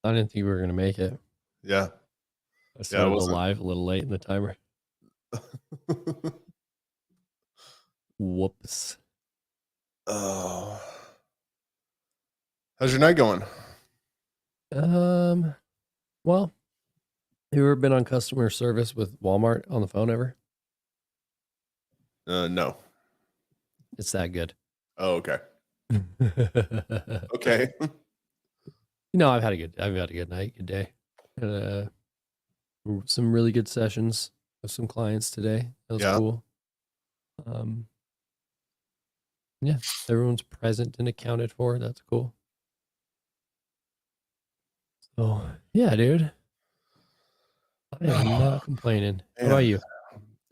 I didn't think we were gonna make it. Yeah. I Yeah, started it the wasn't. live a little late in the timer. Whoops. Oh. How's your night going? Well, have you ever been on customer service with Walmart on the phone ever? No. It's that good. Oh, okay. You Okay. know, I've had a good night, good day. Had some really good sessions with some clients today. That was Yeah. cool. Yeah, everyone's present and accounted for. That's cool. So yeah, dude, I am not complaining. What about Man, you?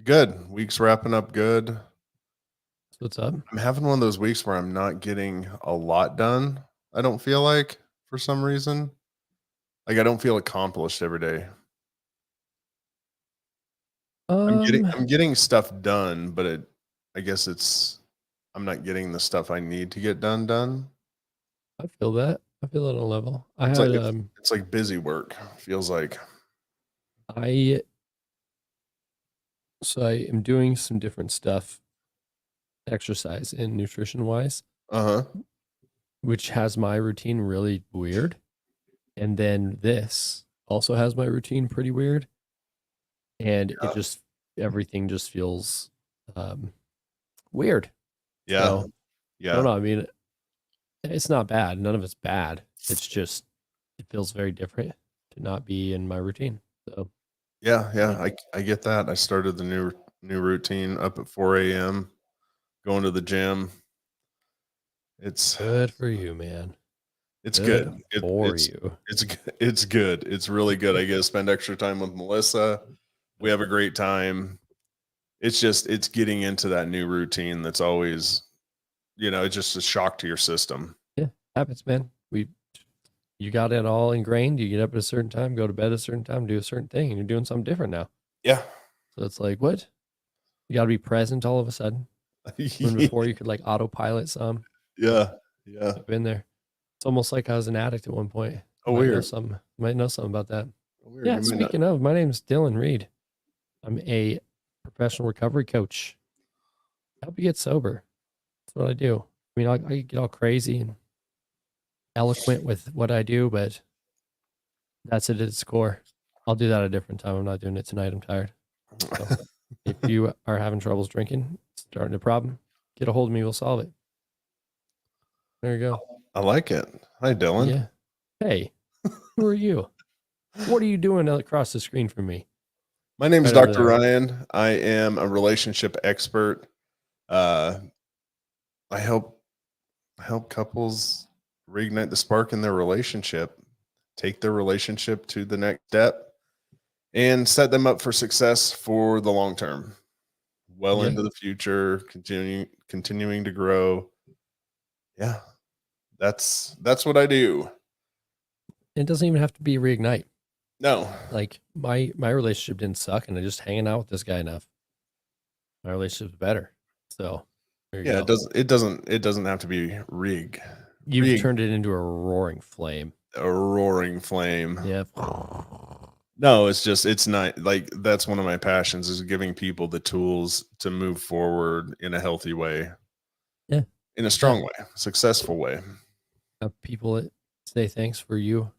good. Week's wrapping up good. So what's up? I'm having one of those weeks where I'm not getting a lot done. I don't feel like for some reason. Like I don't feel accomplished every day. Um, I'm getting stuff done, but I guess I'm not getting the stuff I need to get done. I feel that. I feel it on a level. It's like busy work, feels like. I I am doing some different stuff, exercise and nutrition wise, Uh-huh. which has my routine really weird. And then this also has my routine pretty weird. And it Yeah. just everything just feels weird. Yeah. So I don't Yeah. know. I mean, it's not bad. None of it's bad. It's just it feels very different to not be in my routine. So Yeah, yeah, yeah, I get that. I started the new routine up at 4 a.m., going to the gym. It's good for you, man. it's Good good. for you. It's good. It's really good. I get to spend extra time with Melissa. We have a great time. It's getting into that new routine that's always, it's just a shock to your system. Yeah, habits, man. You got it all ingrained. You get up at a certain time, go to bed at a certain time, do a certain thing, and you're doing something different now. Yeah. So it's like, what? You got to be present all of a sudden. When before you could like autopilot some. So Yeah. Yeah. I've been there. It's almost like I was an addict at one point. Oh, You might know weird. some. Might know something about that. Oh, weird. Yeah. You might not. Speaking of, my name's Dillon Reed. I'm a professional recovery coach. Help you get sober. That's what I do. I mean, I get all crazy and eloquent with what I do, but that's it at its core. I'll do that at a different time. I'm not doing it tonight. I'm tired. So if you are having troubles drinking, starting a problem, get a hold of me. We'll solve it. There you go. I like it. Hi, Dylan. Yeah. Hey, who are you? What are you doing across the screen from me? My name is Right over Dr. there. Ryan. I am a relationship expert. Uh, I help couples reignite the spark in their relationship, take their relationship to the next step, and set them up for success for the long term, well Yeah. into the future, continuing to grow. Yeah, that's what I do. It doesn't even have to be reignite. No, Like my relationship didn't suck and I just hanging out with this guy enough. My relationship's better. So there you yeah, go. it doesn't have to be You've rig turned it into a roaring flame. a roaring flame. Yep. No, it's not like that's one of my passions is giving people the tools to move forward in a healthy way, Yeah. in a Yeah. strong way, successful way. Have people that say thanks for you all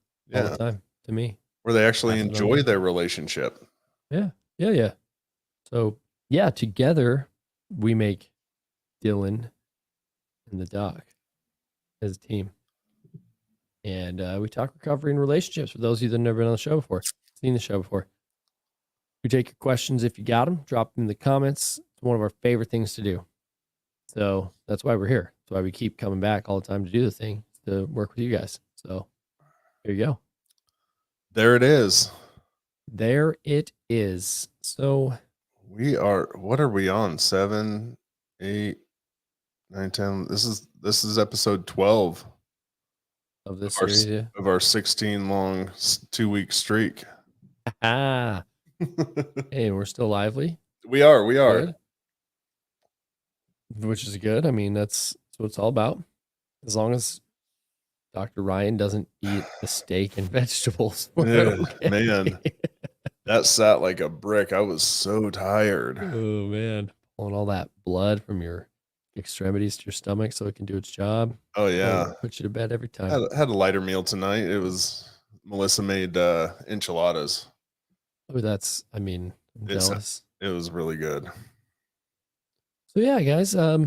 the Yeah, time to me. where they actually Pass it on enjoy down. their relationship. Yeah. Yeah. Yeah. So yeah, together we make Dylan and the doc as a team. And we talk recovery and relationships for those of you that have never been on the show before, seen the show before. We take your questions if you got them, drop them in the comments. It's one of our favorite things to do. So that's why we're here. That's why we keep coming back all the time to do the thing, to work with you guys. So here you go. There it is. There it is. So What are we on? 7, 8, 9, 10. This is episode 12 of this series, yeah. of our 16 long 2-week streak. Ah, hey, we're still lively. We are. Good. Which is good. I mean, that's what it's all about. As long as Dr. Ryan doesn't eat the steak and vegetables. We're okay. Man, that sat like a brick. I was so tired. Oh man, pulling all that blood from your extremities to your stomach so it can do its job. Oh yeah. Put you to bed every time. Had a lighter meal tonight. It was Melissa made enchiladas. Oh, I mean, I'm It's jealous. it was really good. So yeah, guys, I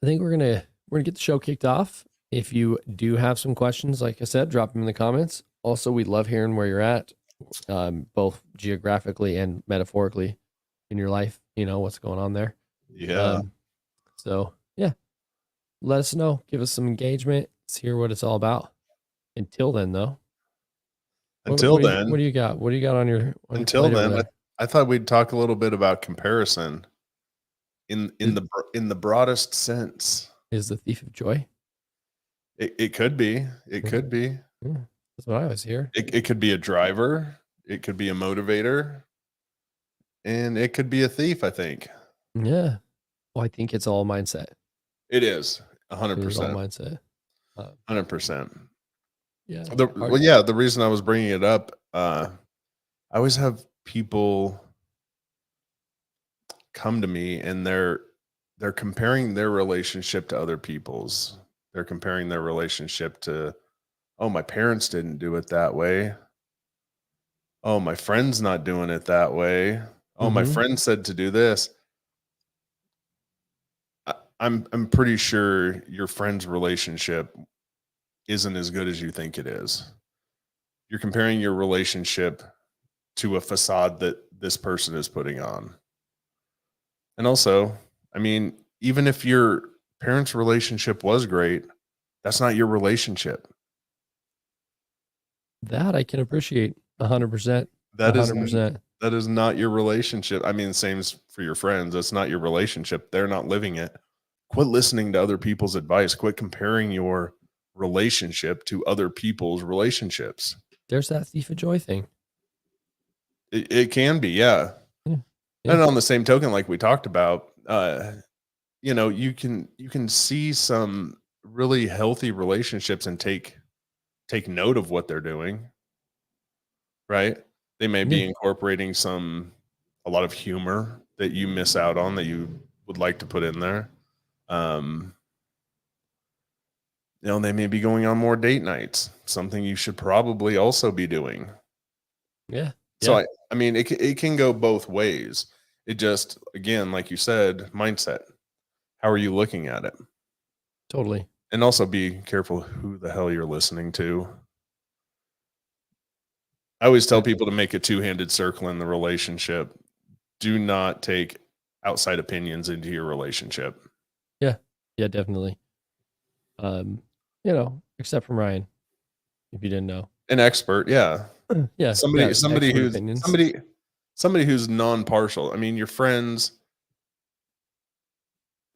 think we're gonna get the show kicked off. If you do have some questions, like I said, drop them in the comments. Also, we love hearing where you're at, both geographically and metaphorically in your life. You know what's going on there. Yeah. So yeah, let us know. Give us some engagement. Let's hear what it's all about. Until then, though. Until then, what do you got? What do you got on your until plate over then, there? I thought we'd talk a little bit about comparison in the broadest sense. Is the thief of joy? It could be. It could be. Yeah, that's what I always hear. It could be a driver. It could be a motivator. And it could be a thief, I think. Yeah. Well, I think it's all mindset. It is It is all 100%. mindset. 100%. Yeah. Well, yeah, the reason I was bringing it up, I always have people come to me and they're comparing their relationship to other people's. They're comparing their relationship to, oh, my parents didn't do it that way. Oh, my friend's not doing it that way. Oh, my friend said to do this. I'm pretty sure your friend's relationship isn't as good as you think it is. You're comparing your relationship to a facade that this person is putting on. And also, I mean, even if your parents' relationship was great, that's not your relationship. That I can appreciate 100%. That is 100%. that is not your relationship. I mean, same's for your friends. That's not your relationship. They're not living it. Quit listening to other people's advice. Quit comparing your relationship to other people's relationships. There's that thief of joy thing. It can be, yeah. Yeah. And on the same token, like we talked about, you can see some really healthy relationships and take note of what they're doing, right? They may be incorporating a lot of humor that you miss out on that you would like to put in there. They may be going on more date nights, something you should probably also be doing. Yeah. So I mean, it can go both ways. It just, again, like you said, mindset. How are you looking at it? Totally. And also be careful who the hell you're listening to. I always tell people to make a two-handed circle in the relationship. Do not take outside opinions into your relationship. Yeah. Yeah, definitely. Except from Ryan, if you didn't know. An expert, yeah. Yeah. Somebody who's non-partial. I mean, your friends,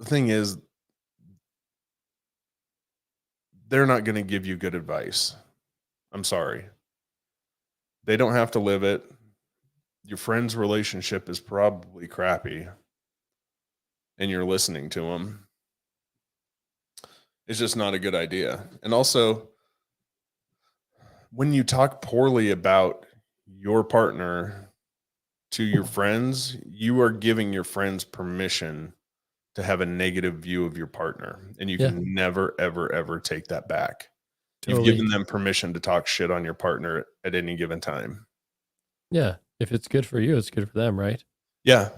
the thing is, they're not going to give you good advice. I'm sorry. They don't have to live it. Your friend's relationship is probably crappy and you're listening to them. It's just not a good idea. And also, when you talk poorly about your partner to your friends, you are giving your friends permission to have a negative view of your partner. And you can never, ever, ever take that back. Totally. You've given them permission to talk shit on your partner at any given time. Yeah. If it's good for you, it's good for them, right? Yeah.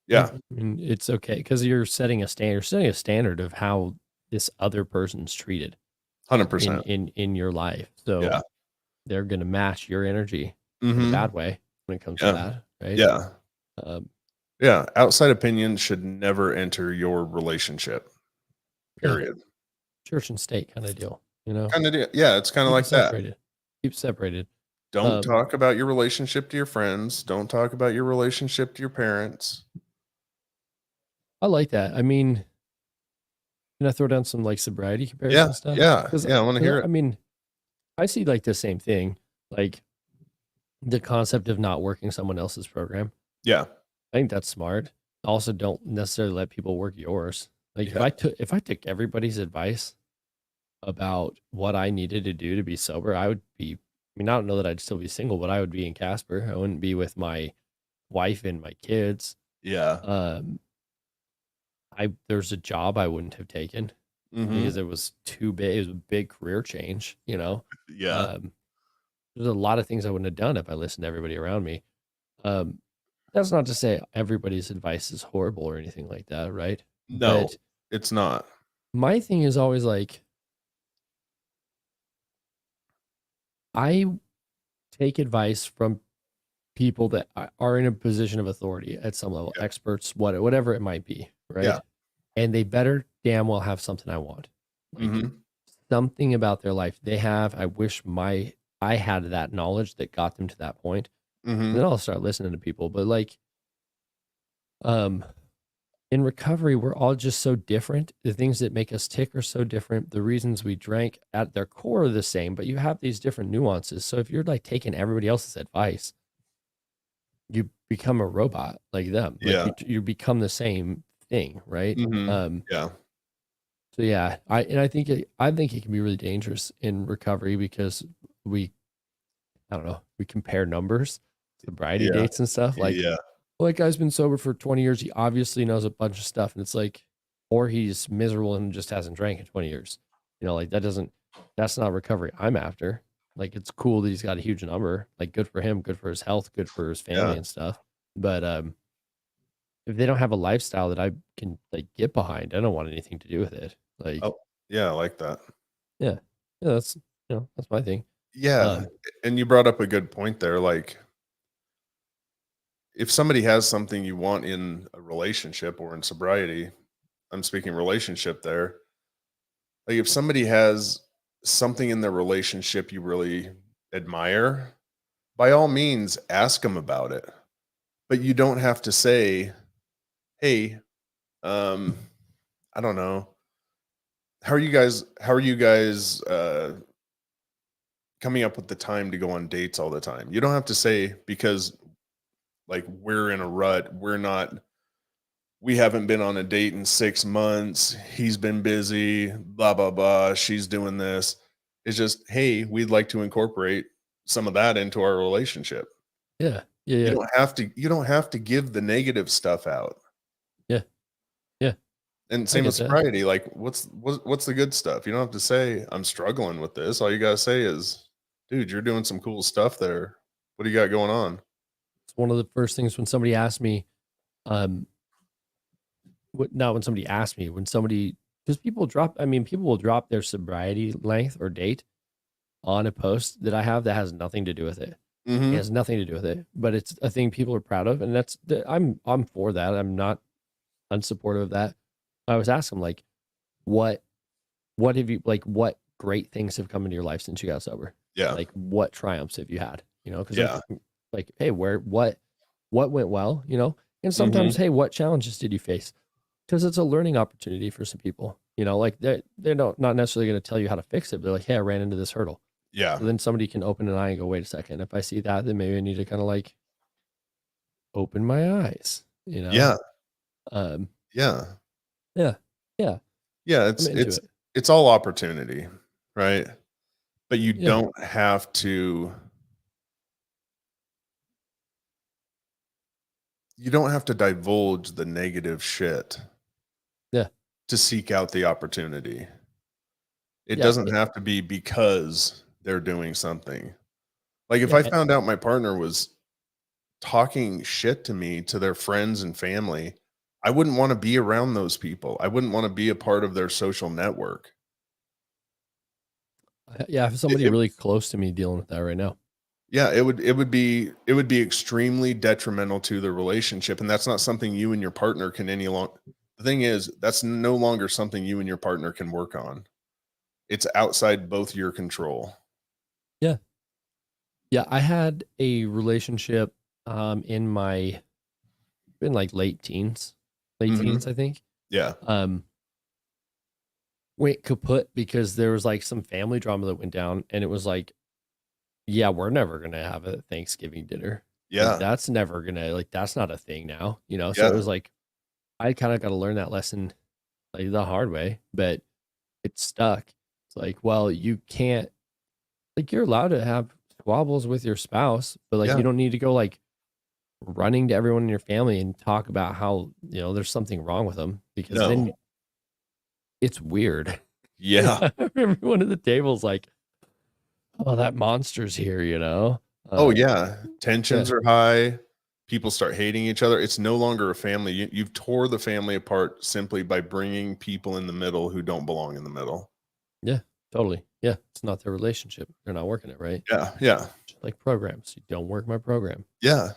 Yeah. I mean, it's okay because you're setting a standard. You're setting a standard of how this other person's treated 100% in your life. So they're going to match your energy in a bad way when it comes to that, right? Yeah. Outside opinions should never enter your relationship. Period. Yeah. Church and state kind of deal, you know? Yeah, it's kind of like separated. Keep separated. Don't talk about your relationship to your friends. Don't talk about your relationship to your parents. I like that. I mean, can I throw down some like sobriety comparison stuff? Yeah. I want to hear it. I mean, I see like the same thing, like the concept of not working someone else's program. Yeah. I think that's smart. Also, don't necessarily let people work yours. Like if I took everybody's advice, about what I needed to do to be sober, I would be, I mean, I don't know that I'd still be single, but I would be in Casper. I wouldn't be with my wife and my kids. Yeah. Um, there's a job I wouldn't have taken Mm-hmm. because it was too big. It was a big career change, you know. Yeah. Um, there's a lot of things I wouldn't have done if I listened to everybody around me. Um, that's not to say everybody's advice is horrible or anything like that, right? No, But it's not. my thing is always like, I take advice from people that are in a position of authority at some level, Yeah. experts, whatever it might be, Yeah. right? And they better damn well have something I want, like Mm-hmm. something about their life they have. I wish I had that knowledge that got them to that point. And Mm-hmm. then I'll start listening to people. But like, um, in recovery, we're all just so different. The things that make us tick are so different. The reasons we drank at their core are the same, but you have these different nuances. So if you're like taking everybody else's advice, you become a robot like them. Like Yeah. you become the same thing, right? Mm-hmm. Yeah. So yeah, I think it can be really dangerous in recovery because we I don't know, we compare numbers, sobriety Yeah. dates and stuff. Like, Yeah. well, that guy's been sober for 20 years. He obviously knows a bunch of stuff. And it's like, or he's miserable and just hasn't drank in 20 years. You know, like that's not recovery I'm after. Like, it's cool that he's got a huge number. Like, good for him, good for his health, good for his family Yeah. and stuff. But if they don't have a lifestyle that I can like get behind, I don't want anything to do with it. Like, Oh, yeah, I like that. yeah, yeah, that's my thing. Yeah. Um, And you brought up a good point there. Like, if somebody has something you want in a relationship or in sobriety, I'm speaking relationship there. Like, if somebody has something in their relationship you really admire, by all means, ask them about it. But you don't have to say, "Hey, um, I don't know, how are you guys coming up with the time to go on dates all the time?" You don't have to say, because like we're in a rut, we haven't been on a date in 6 months. He's been busy, blah, blah, blah. She's doing this. It's just, hey, we'd like to incorporate some of that into our relationship. yeah, yeah, yeah, You don't have to give the negative stuff out. yeah, yeah. And I same with get that. sobriety. Like, what's the good stuff? You don't have to say, I'm struggling with this. All you gotta say is, dude, you're doing some cool stuff there. What do you got going on? It's one of the first things when somebody asked me, um, not when somebody asked me, when somebody, because people will drop their sobriety length or date on a post that I have that has nothing to do with it. It Mm-hmm. has nothing to do with it, but it's a thing people are proud of. And I'm for that. I'm not unsupportive of that. I was asking like, what, what have you, like, what great things have come into your life since you got sober? Yeah. Like, what triumphs have you had? You know, because Yeah. hey, what went well? You know, and Mm-hmm. sometimes, hey, what challenges did you face? Because it's a learning opportunity for some people. You know, like they're not necessarily going to tell you how to fix it. They're like, hey, I ran into this hurdle. Yeah. So then somebody can open an eye and go, wait a second. If I see that, then maybe I need to kind of like open my eyes. You know, Yeah. um, Yeah. yeah, yeah, Yeah. I'm into it. It's all opportunity, right? But Yeah, you don't have to divulge the negative shit yeah, to seek out the opportunity. It yeah, doesn't have to be because they're doing something. Like, if yeah, I found out my partner was talking shit to me to their friends and family, I wouldn't want to be around those people. I wouldn't want to be a part of their social network. yeah. I have It, somebody it, really close to me dealing with that right now. yeah, it would be extremely detrimental to the relationship, and that's not something you and your partner can any long. The thing is, that's no longer something you and your partner can work on. It's outside both your control. Yeah, yeah. I had a relationship in my in like late Mhm. teens, I think. Yeah. Um, went kaput because there was like some family drama that went down, and it was like, yeah, we're never gonna have a Thanksgiving dinner. Like Yeah. that's never gonna like that's not a thing now, you know. So it Yeah. was like I kind of got to learn that lesson like the hard way, but it stuck. It's like, well, you can't, like, you're allowed to have squabbles with your spouse, but like, Yeah. you don't need to go like running to everyone in your family and talk about how, there's something wrong with them, because No. then it's weird. Yeah. Everyone at the table's like, oh, that monster's here, Oh, Uh, yeah. yeah, Tensions are high. People start hating each other. It's no longer a family. You've tore the family apart simply by bringing people in the middle who don't belong in the middle. yeah, totally. Yeah, it's not their relationship. They're not working it right. Yeah. Yeah. Just like programs. You don't work my program, Yeah.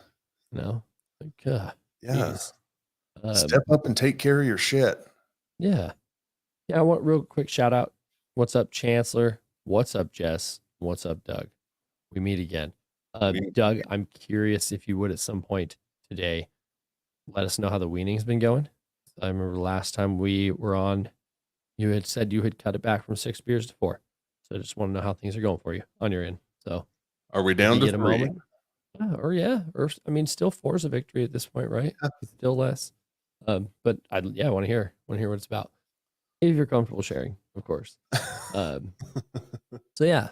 you know? Like, Yeah. geez. Step up and take care of your shit. Yeah. Yeah, I want real quick shout out. What's up, Chancellor? What's up, Jess? What's up, Doug? We meet again. We- Doug, I'm curious if you would at some point today let us know how the weaning's been going. I remember last time we were on, you had said you had cut it back from 6 beers to 4. So I just want to know how things are going for you on your end. So Are we if down you to get a 3? moment, or I mean, still 4 is a victory at this point, right? Yeah. It's still less. But I want to hear what it's about. If you're comfortable sharing, of course. Um, so yeah.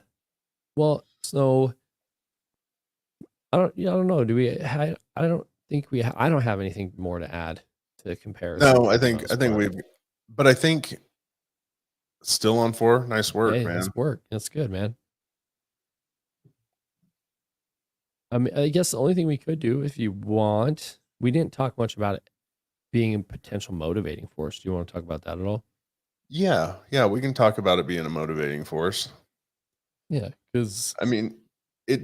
Well, so I don't know. Do we? I don't think we. I don't have anything more to add to comparison. No, I For the think most part. but I think still on 4. Nice work, Hey, man. nice work. That's good, man. I mean, I guess the only thing we could do, if you want, we didn't talk much about it being a potential motivating force. Do you want to talk about that at all? Yeah. Yeah. We can talk about it being a motivating force. Yeah, because I mean, it,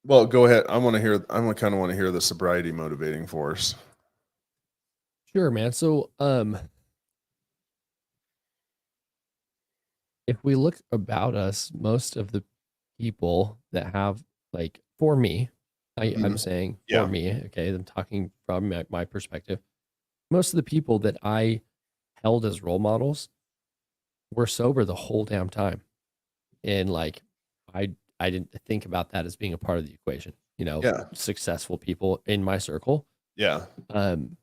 well, go ahead. I kind of want to hear the sobriety motivating force. sure, man. So, if we look about us, most of the people that have, like, for me, I'm Mhm. saying for Yeah. me, okay, I'm talking from my perspective. Most of the people that I held as role models were sober the whole damn time, and like, I didn't think about that as being a part of the equation. Yeah. Successful people in my circle. Yeah. Um,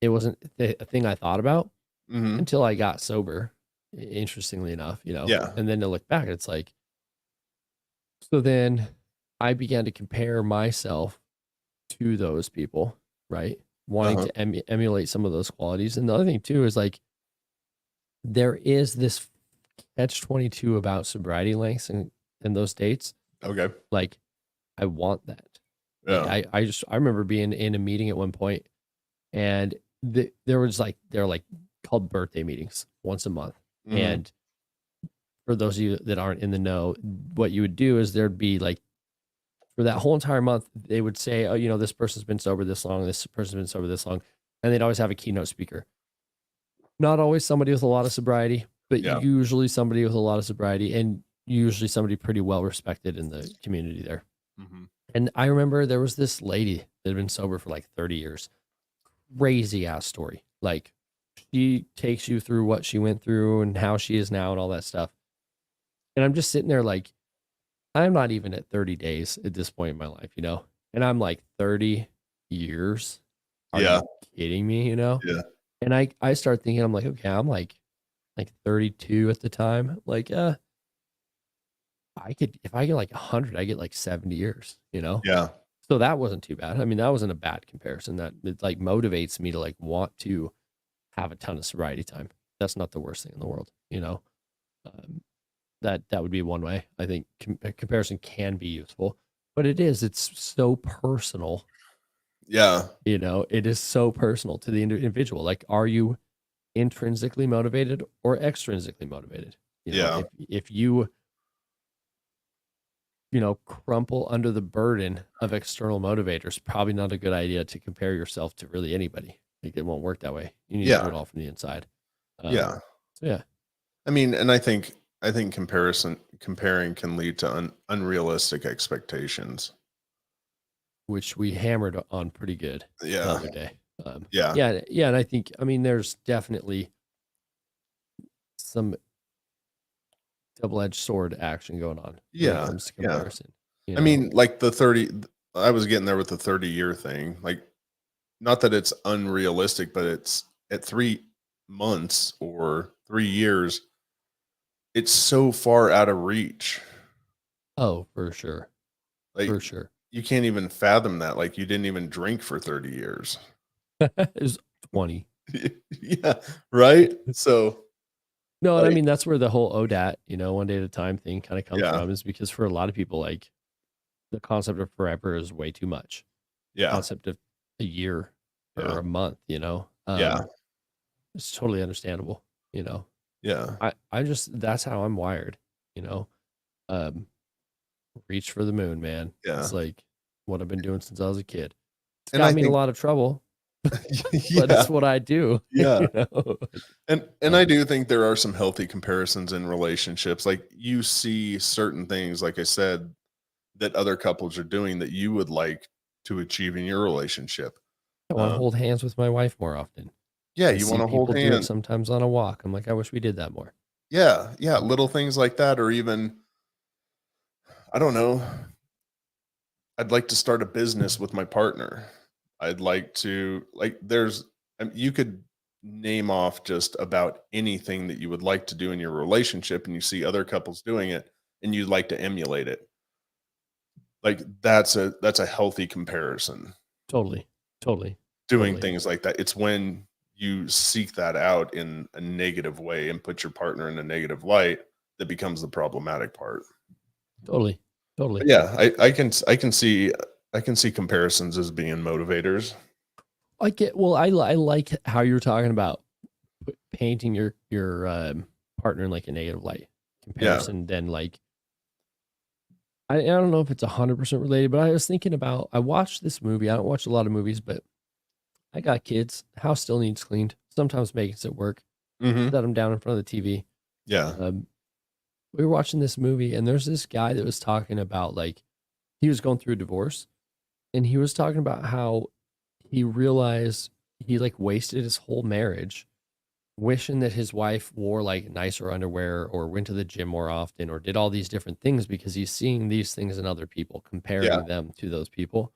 it wasn't a thing I thought about Mhm. until I got sober. Interestingly enough, Yeah. and then to look back, it's like, so then I began to compare myself to those people, right? Wanting Uh-huh. to emulate some of those qualities. And the other thing too is like, there is this catch 22 about sobriety lengths and those dates. Okay. Like, I want that. Like, Yeah. I remember being in a meeting at one point, and they're like called birthday meetings once a month. Mhm. And for those of you that aren't in the know, what you would do is there'd be like, for that whole entire month, they would say, oh, this person's been sober this long, this person's been sober this long. And they'd always have a keynote speaker. Not always somebody with a lot of sobriety, but Yeah. usually somebody with a lot of sobriety, and usually somebody pretty well respected in the community there. Mhm. And I remember there was this lady that had been sober for like 30 years. Crazy ass story. Like, she takes you through what she went through and how she is now and all that stuff. And I'm just sitting there like, I'm not even at 30 days at this point in my life, And I'm like, 30 years? Are Yeah. you kidding me, Yeah. And I start thinking, I'm like, okay, I'm like 32 at the time. Like, if I get like 100, I get like 70 years. Yeah. So that wasn't too bad. I mean, that wasn't a bad comparison. That it like motivates me to like want to have a ton of sobriety time. That's not the worst thing in the world. Um, that would be one way. I think a comparison can be useful, but it's so personal. Yeah. It is so personal to the individual. Like, are you intrinsically motivated or extrinsically motivated? Yeah. If crumple under the burden of external motivators, probably not a good idea to compare yourself to really anybody. Like, it won't work that way. You need to do Yeah. it all from the inside. Yeah. So yeah, I mean, and I think comparing can lead to unrealistic expectations. which we hammered on pretty good the Yeah. other day. Yeah. Yeah, and I mean, there's definitely some double-edged sword action going on when it Yeah. comes to Yeah. comparison. I mean, like the 30, I was getting there with the 30-year thing. Like, not that it's unrealistic, but it's at 3 months or 3 years. it's so far out of reach. Oh, for sure. Like, For sure. you can't even fathom that, like, you didn't even drink for 30 years. It was 20. Yeah, right? So, No, and I like mean, that's where the whole ODAT, one day at a time thing kind of comes yeah, from, is because for a lot of people, like, the concept of forever is way too much. yeah, Concept of a year yeah, or a month, yeah, it's totally understandable, you know. yeah, I just that's how I'm wired, you know. Um, reach for the moon, man. yeah, It's like what I've been doing since I was a kid. It's and got I me in a think lot of trouble, but yeah, it's what I do, yeah. you know. And I Um, do think there are some healthy comparisons in relationships. Like, you see certain things, like I said, that other couples are doing that you would like to achieve in your relationship. I want to Um, hold hands with my wife more often. yeah, I you see want to hold people do it hands. sometimes on a walk. I'm like, I wish we did that more. Yeah, yeah, little things like that, or even I don't know. I'd like to start a business with my partner. I'd like to you could name off just about anything that you would like to do in your relationship, and you see other couples doing it, and you'd like to emulate it. Like, that's a healthy comparison. Totally, totally, Doing totally, things like that. It's when you seek that out in a negative way and put your partner in a negative light that becomes the problematic part. totally, But totally. yeah, I can see comparisons as being motivators. I get. Well, I like how you're talking about painting your partner in like a negative light Yeah. comparison. Then like I don't know if it's 100% related, but I was thinking about I watched this movie. I don't watch a lot of movies, but I got kids. House still needs cleaned. Sometimes makes it work. Mhm. Set them down in front of the TV. Yeah. Um, we were watching this movie, and there's this guy that was talking about like he was going through a divorce, and he was talking about how he realized he like wasted his whole marriage wishing that his wife wore like nicer underwear or went to the gym more often or did all these different things because he's seeing these things in other people, Yeah. comparing them to those people.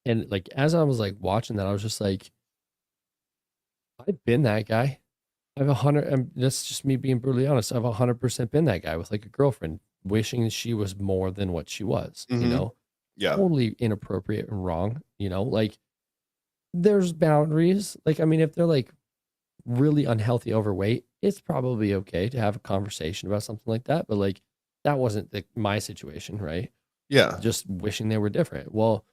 And like as I was like watching that, I was just like, I've been that guy. I've 100. And that's just me being brutally honest. I've 100% been that guy with like a girlfriend, wishing she was more than what she was. Mhm. Yeah. Totally inappropriate and wrong. Like there's boundaries. Like I mean, if they're like really unhealthy overweight, it's probably okay to have a conversation about something like that. But like that wasn't my situation, right? Yeah. Just wishing they were different. Well,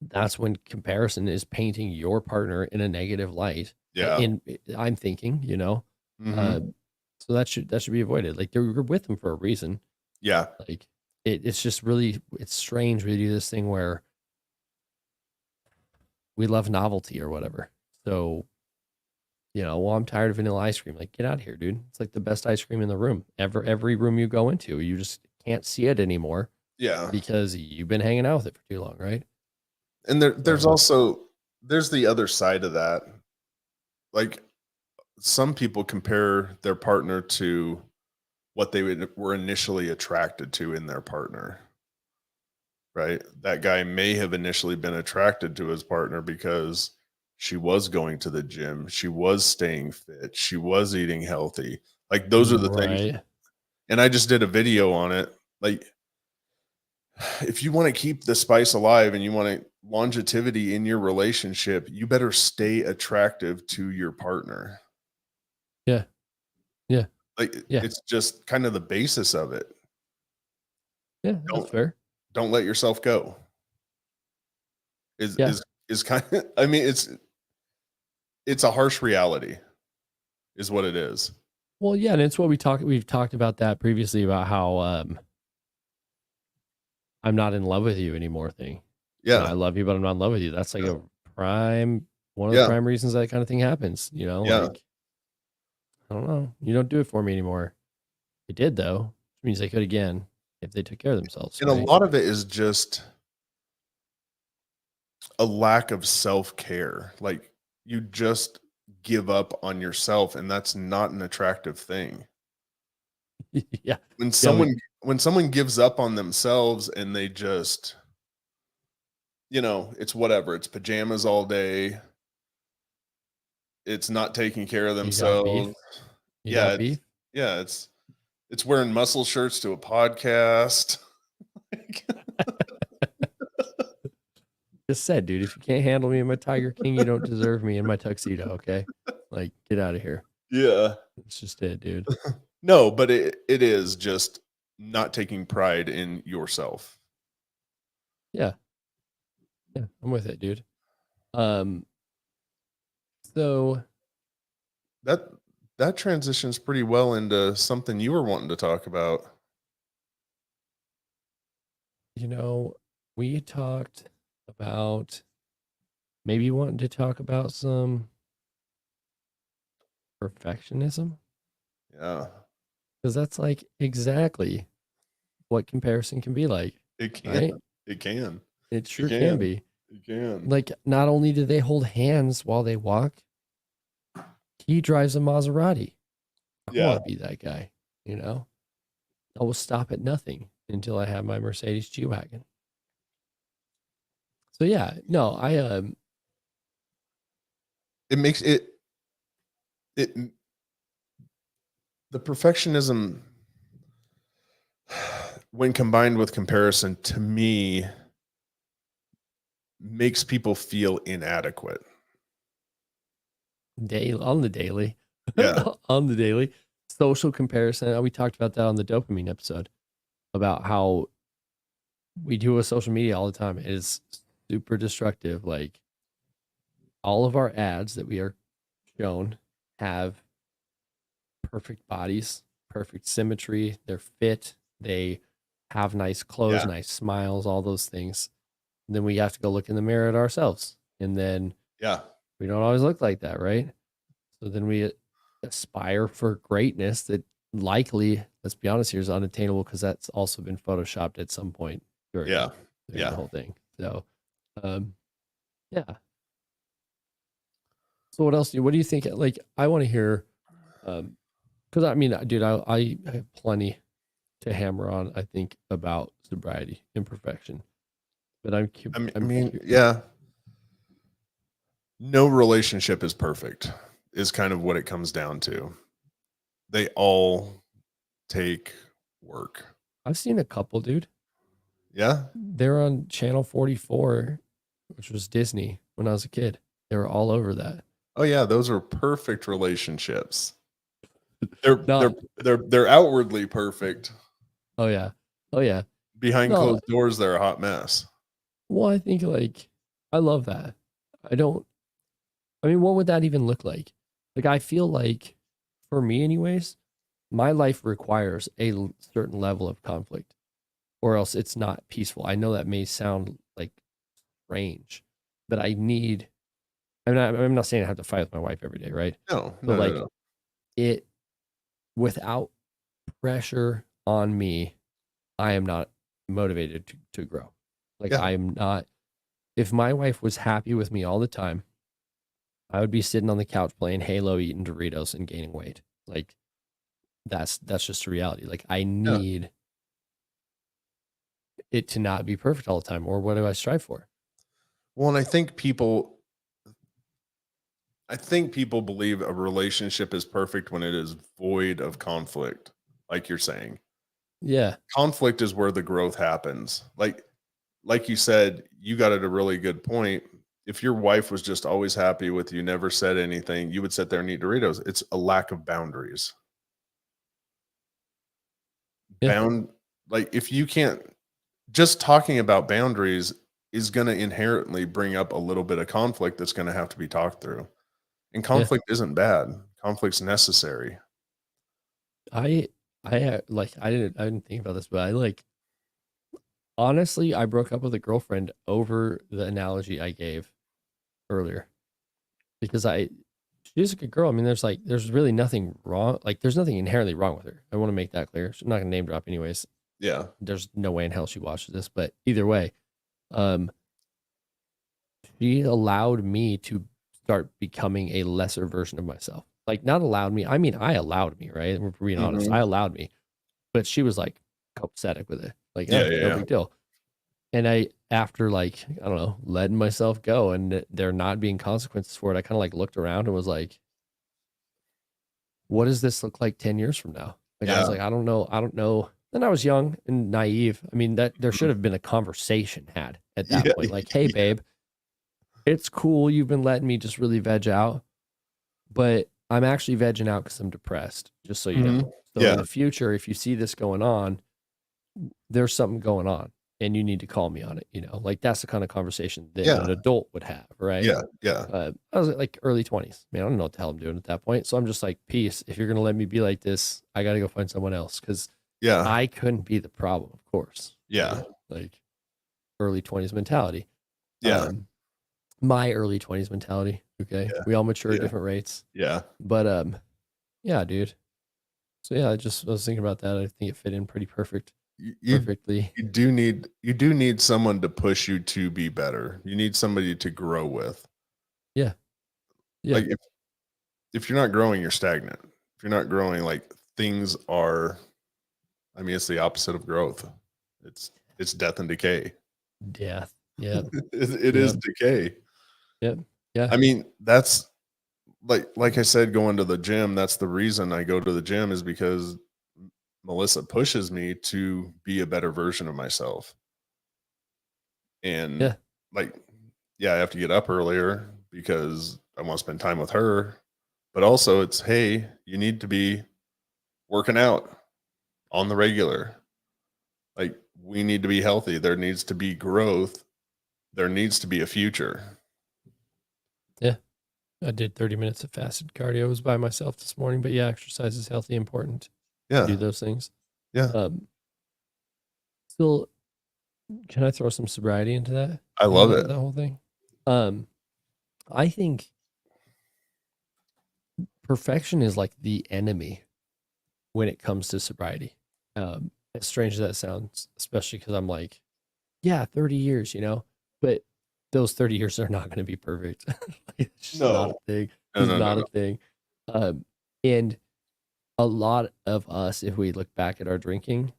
that's when comparison is painting your partner in a negative light. Yeah. In I'm thinking, uh, Mhm. so that should be avoided. Like you're with them for a reason. Yeah. Like it's just really it's strange we do this thing where we love novelty or whatever. So well, I'm tired of vanilla ice cream. Like, get out of here, dude. It's like the best ice cream in the room. Every room you go into, you just can't see it anymore Yeah. because you've been hanging out with it for too long, right? And there's So also there's the other side of that. Like, some people compare their partner to what were initially attracted to in their partner, right? That guy may have initially been attracted to his partner because she was going to the gym, she was staying fit, she was eating healthy. Like, those are the things. right. And I just did a video on it. Like, if you want to keep the spice alive and you want longevity in your relationship, you better stay attractive to your partner. Yeah. Yeah. Like, Yeah. it's just kind of the basis of it. Yeah. That's Don't fair. don't let yourself go. Is Yeah. is is kind of I mean, it's a harsh reality is what it is. Well, yeah, and it's what we've talked about that previously about how I'm not in love with you anymore thing. Yeah. I love you, but I'm not in love with you. That's like Yeah. a prime one of the Yeah. prime reasons that kind of thing happens, Yeah. like I don't know. You don't do it for me anymore. They did though, which means they could again if they took care of themselves, And a right? lot of it is just a lack of self-care. Like, you just give up on yourself, and that's not an attractive thing. Yeah. When Yeah, we someone gives up on themselves and they just, it's whatever. It's pajamas all day. It's not taking care of you got beef. themselves. You Yeah, got beef. yeah, it's It's wearing muscle shirts to a podcast. Just said, dude, if you can't handle me in my Tiger King, you don't deserve me in my tuxedo, okay? Like, get out of here. Yeah. That's just it, dude. No, but it is just not taking pride in yourself. Yeah. Yeah, I'm with it, dude. Um, so That that transitions pretty well into something you were wanting to talk about. we talked about maybe wanting to talk about some perfectionism Yeah. because that's like exactly what comparison can be like, It can. right? It can. It It sure can can. be. It can. Like, not only do they hold hands while they walk, he drives a Maserati. I Yeah. want to be that guy, you know? I will stop at nothing until I have my Mercedes G-Wagon. So yeah, no, It makes it the perfectionism when combined with comparison to me makes people feel inadequate. on the daily, Yeah. on the daily social comparison. We talked about that on the dopamine episode about how we do with social media all the time. It is super destructive. Like, all of our ads that we are shown have perfect bodies, perfect symmetry. They're fit. They have nice clothes, Yeah. nice smiles, all those things. And then we have to go look in the mirror at ourselves. And then Yeah. we don't always look like that, right? So then we aspire for greatness that likely, let's be honest here, is unattainable because that's also been photoshopped at some point during, Yeah. during Yeah. the whole thing. So, yeah. So what else what do you think? Like, I want to hear, because I mean, dude, I have plenty to hammer on, I think, about sobriety, imperfection. But I mean, yeah. No relationship is perfect, is kind of what it comes down to. They all take work. I've seen a couple, dude. Yeah. They're on channel 44, which was Disney when I was a kid. They were all over that. Oh yeah, those are perfect relationships. They're they're Not, they're outwardly perfect. oh yeah. Oh yeah. Behind No, closed doors, they're a hot mess. well, I think like I love that. I don't I mean, what would that even look like? Like, I feel like for me anyways, my life requires a certain level of conflict or else it's not peaceful. I know that may sound like strange, but I'm not saying I have to fight with my wife every day, right? No, But no, no, like, no. it without pressure on me, I am not motivated to grow. Like, Yeah. I am not, if my wife was happy with me all the time, I would be sitting on the couch playing Halo, eating Doritos, and gaining weight. Like, that's just a reality. Like, I Yeah. need it to not be perfect all the time, or what do I strive for? Well, and I think people believe a relationship is perfect when it is void of conflict, like you're saying. Yeah, Conflict is where the growth happens. Like you said, you got at a really good point. If your wife was just always happy with you, never said anything, you would sit there and eat Doritos. It's a lack of boundaries. yeah, Bound like if you can't just talking about boundaries is going to inherently bring up a little bit of conflict that's going to have to be talked through. And yeah. conflict isn't bad. Conflict's necessary. I like I didn't think about this, but I like honestly I broke up with a girlfriend over the analogy I gave earlier because she's a good girl. I mean, there's really nothing wrong. Like, there's nothing inherently wrong with her. I want to make that clear. I'm not gonna name drop anyways. Yeah. There's no way in hell she watches this, but either way, um, she allowed me to start becoming a lesser version of myself. Like, not allowed me. I mean, I allowed me, right? We're being honest. Mhm. I allowed me, but she was like copacetic with it. Like, Yeah, oh, yeah, no yeah. big deal. And after like, I don't know, letting myself go and there not being consequences for it, I kind of like looked around and was like, what does this look like 10 years from now? Like I was Yeah. like, I don't know. And I was young and naive. I mean, that there should Mhm. have been a conversation had at that Yeah. point. Like, hey, Yeah. babe, it's cool. You've been letting me just really veg out, but I'm actually vegging out because I'm depressed, just so you Mhm. know. So in Yeah. the future, if you see this going on, there's something going on and you need to call me on it. Like that's the kind of conversation that Yeah. an adult would have, right? Yeah. Yeah. I was like early 20s. Man, I don't know what the hell I'm doing at that point. So I'm just like, peace. If you're going to let me be like this, I got to go find someone else because Yeah. I couldn't be the problem, of course. Yeah. Right? Like early 20s mentality. Yeah. Um, my early 20s mentality. Okay. Yeah. We all mature at Yeah. different rates. Yeah. But yeah, dude. So yeah, I was thinking about that. I think it fit in pretty You perfectly. you do need someone to push you to be better. You need somebody to grow with. Yeah. Yeah. Like if you're not growing, you're stagnant. If you're not growing, like things are, I mean, it's the opposite of growth. It's death and decay. Death. Yeah. It Yeah. is decay. Yep. Yeah. I mean, that's like I said, going to the gym, that's the reason I go to the gym is because Melissa pushes me to be a better version of myself. And Yeah. like, yeah, I have to get up earlier because I want to spend time with her. But also it's, hey, you need to be working out on the regular. Like we need to be healthy. There needs to be growth. There needs to be a future. Yeah. I did 30 minutes of fasted cardio. I was by myself this morning, but yeah, exercise is healthy, important to do Yeah. those things. Yeah. Um, still, can I throw some sobriety into that? I love it. The whole thing. Um, I think perfection is like the enemy when it comes to sobriety. As strange as that sounds, especially because I'm like, yeah, 30 years, but those 30 years are not going to be perfect. It's just not a No. thing. No, It's no, no, not a no. thing. And a lot of us, if we look back at our drinking,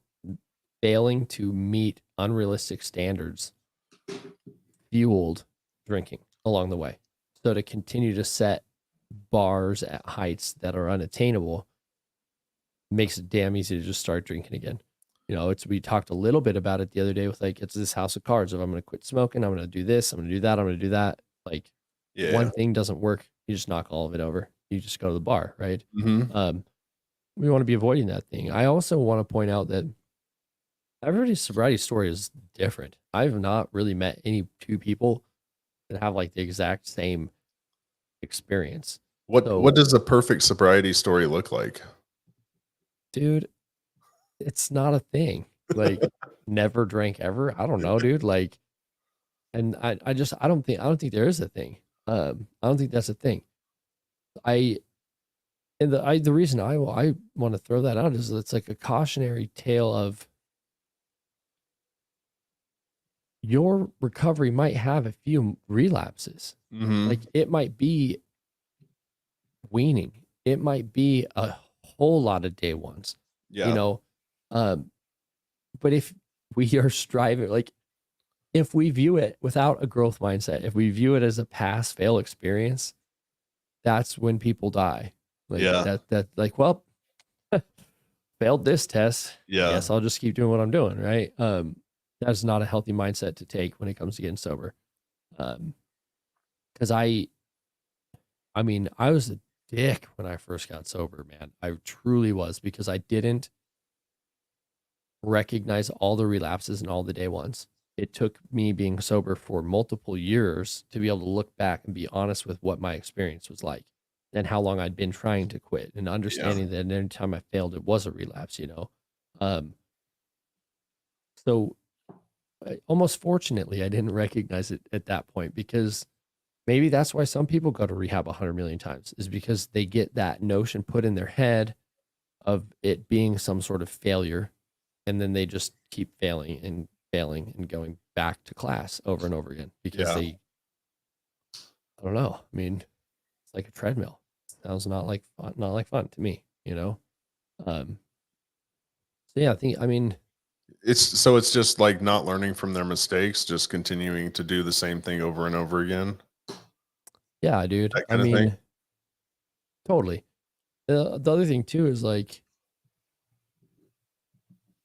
failing to meet unrealistic standards fueled drinking along the way. So to continue to set bars at heights that are unattainable makes it damn easy to just start drinking again. We talked a little bit about it the other day with like, it's this house of cards. If I'm going to quit smoking, I'm going to do this, I'm going to do that, I'm going to do that. Like Yeah. one thing doesn't work, you just knock all of it over. You just go to the bar, right? Hmm. We want to be avoiding that thing. I also want to point out that everybody's sobriety story is different. I've not really met any two people that have like the exact same experience. What So, does a perfect sobriety story look like? dude, it's not a thing. Like, never drank ever. I don't know, dude. Like, and I don't think there is a thing. I don't think that's a thing. I the reason I want to throw that out is it's like a cautionary tale of your recovery might have a few relapses. Mhm. Like it might be weaning. It might be a whole lot of day ones, you Yeah. know. Um, but if we are striving, like if we view it without a growth mindset, if we view it as a pass fail experience, that's when people die. Like Yeah. like, well, failed this test. Yeah. Guess I'll just keep doing what I'm doing, right? That's not a healthy mindset to take when it comes to getting sober. Because I mean, I was a dick when I first got sober, man. I truly was because I didn't recognize all the relapses and all the day ones. It took me being sober for multiple years to be able to look back and be honest with what my experience was like and how long I'd been trying to quit and Yeah. understanding that every time I failed, it was a relapse. Um, so almost fortunately, I didn't recognize it at that point because maybe that's why some people go to rehab 100 million times is because they get that notion put in their head of it being some sort of failure. And then they just keep failing and going back to class over and over again because Yeah. I don't know. I mean, it's like a treadmill. Sounds not like fun to me. Um, so yeah, I mean, It's just like not learning from their mistakes, just continuing to do the same thing over and over again. yeah, dude. That I kind of thing. mean, totally. The other thing too is like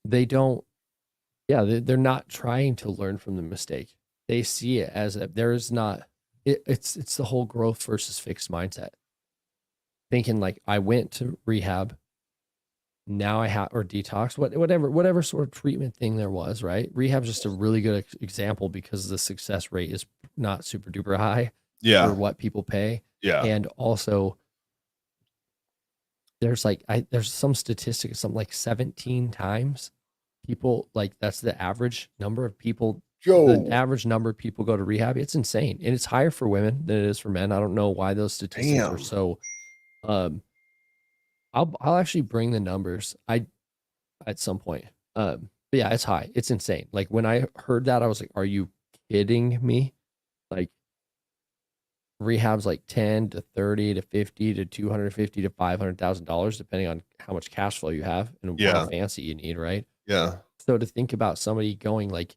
they don't, yeah, they're not trying to learn from the mistake. They see it as there is not, it's the whole growth versus fixed mindset. Thinking like I went to rehab, now I have, or detox, whatever sort of treatment thing there was, right? Rehab's just a really good example because the success rate is not super duper high for Yeah. what people pay. Yeah. And also there's some statistic, something like 17 times people, like that's the average number of people, the Yo, average number of people go to rehab. It's insane. And it's higher for women than it is for men. I don't know why those statistics are damn. so, um, I'll actually bring the numbers. At some point. But yeah, it's high. It's insane. Like when I heard that, I was like, "Are you kidding me?" Like rehab's like 10 to 30 to 50 to 250 to $500,000, depending on how much cash flow you have and how Yeah. fancy you need, right? Yeah. So to think about somebody going like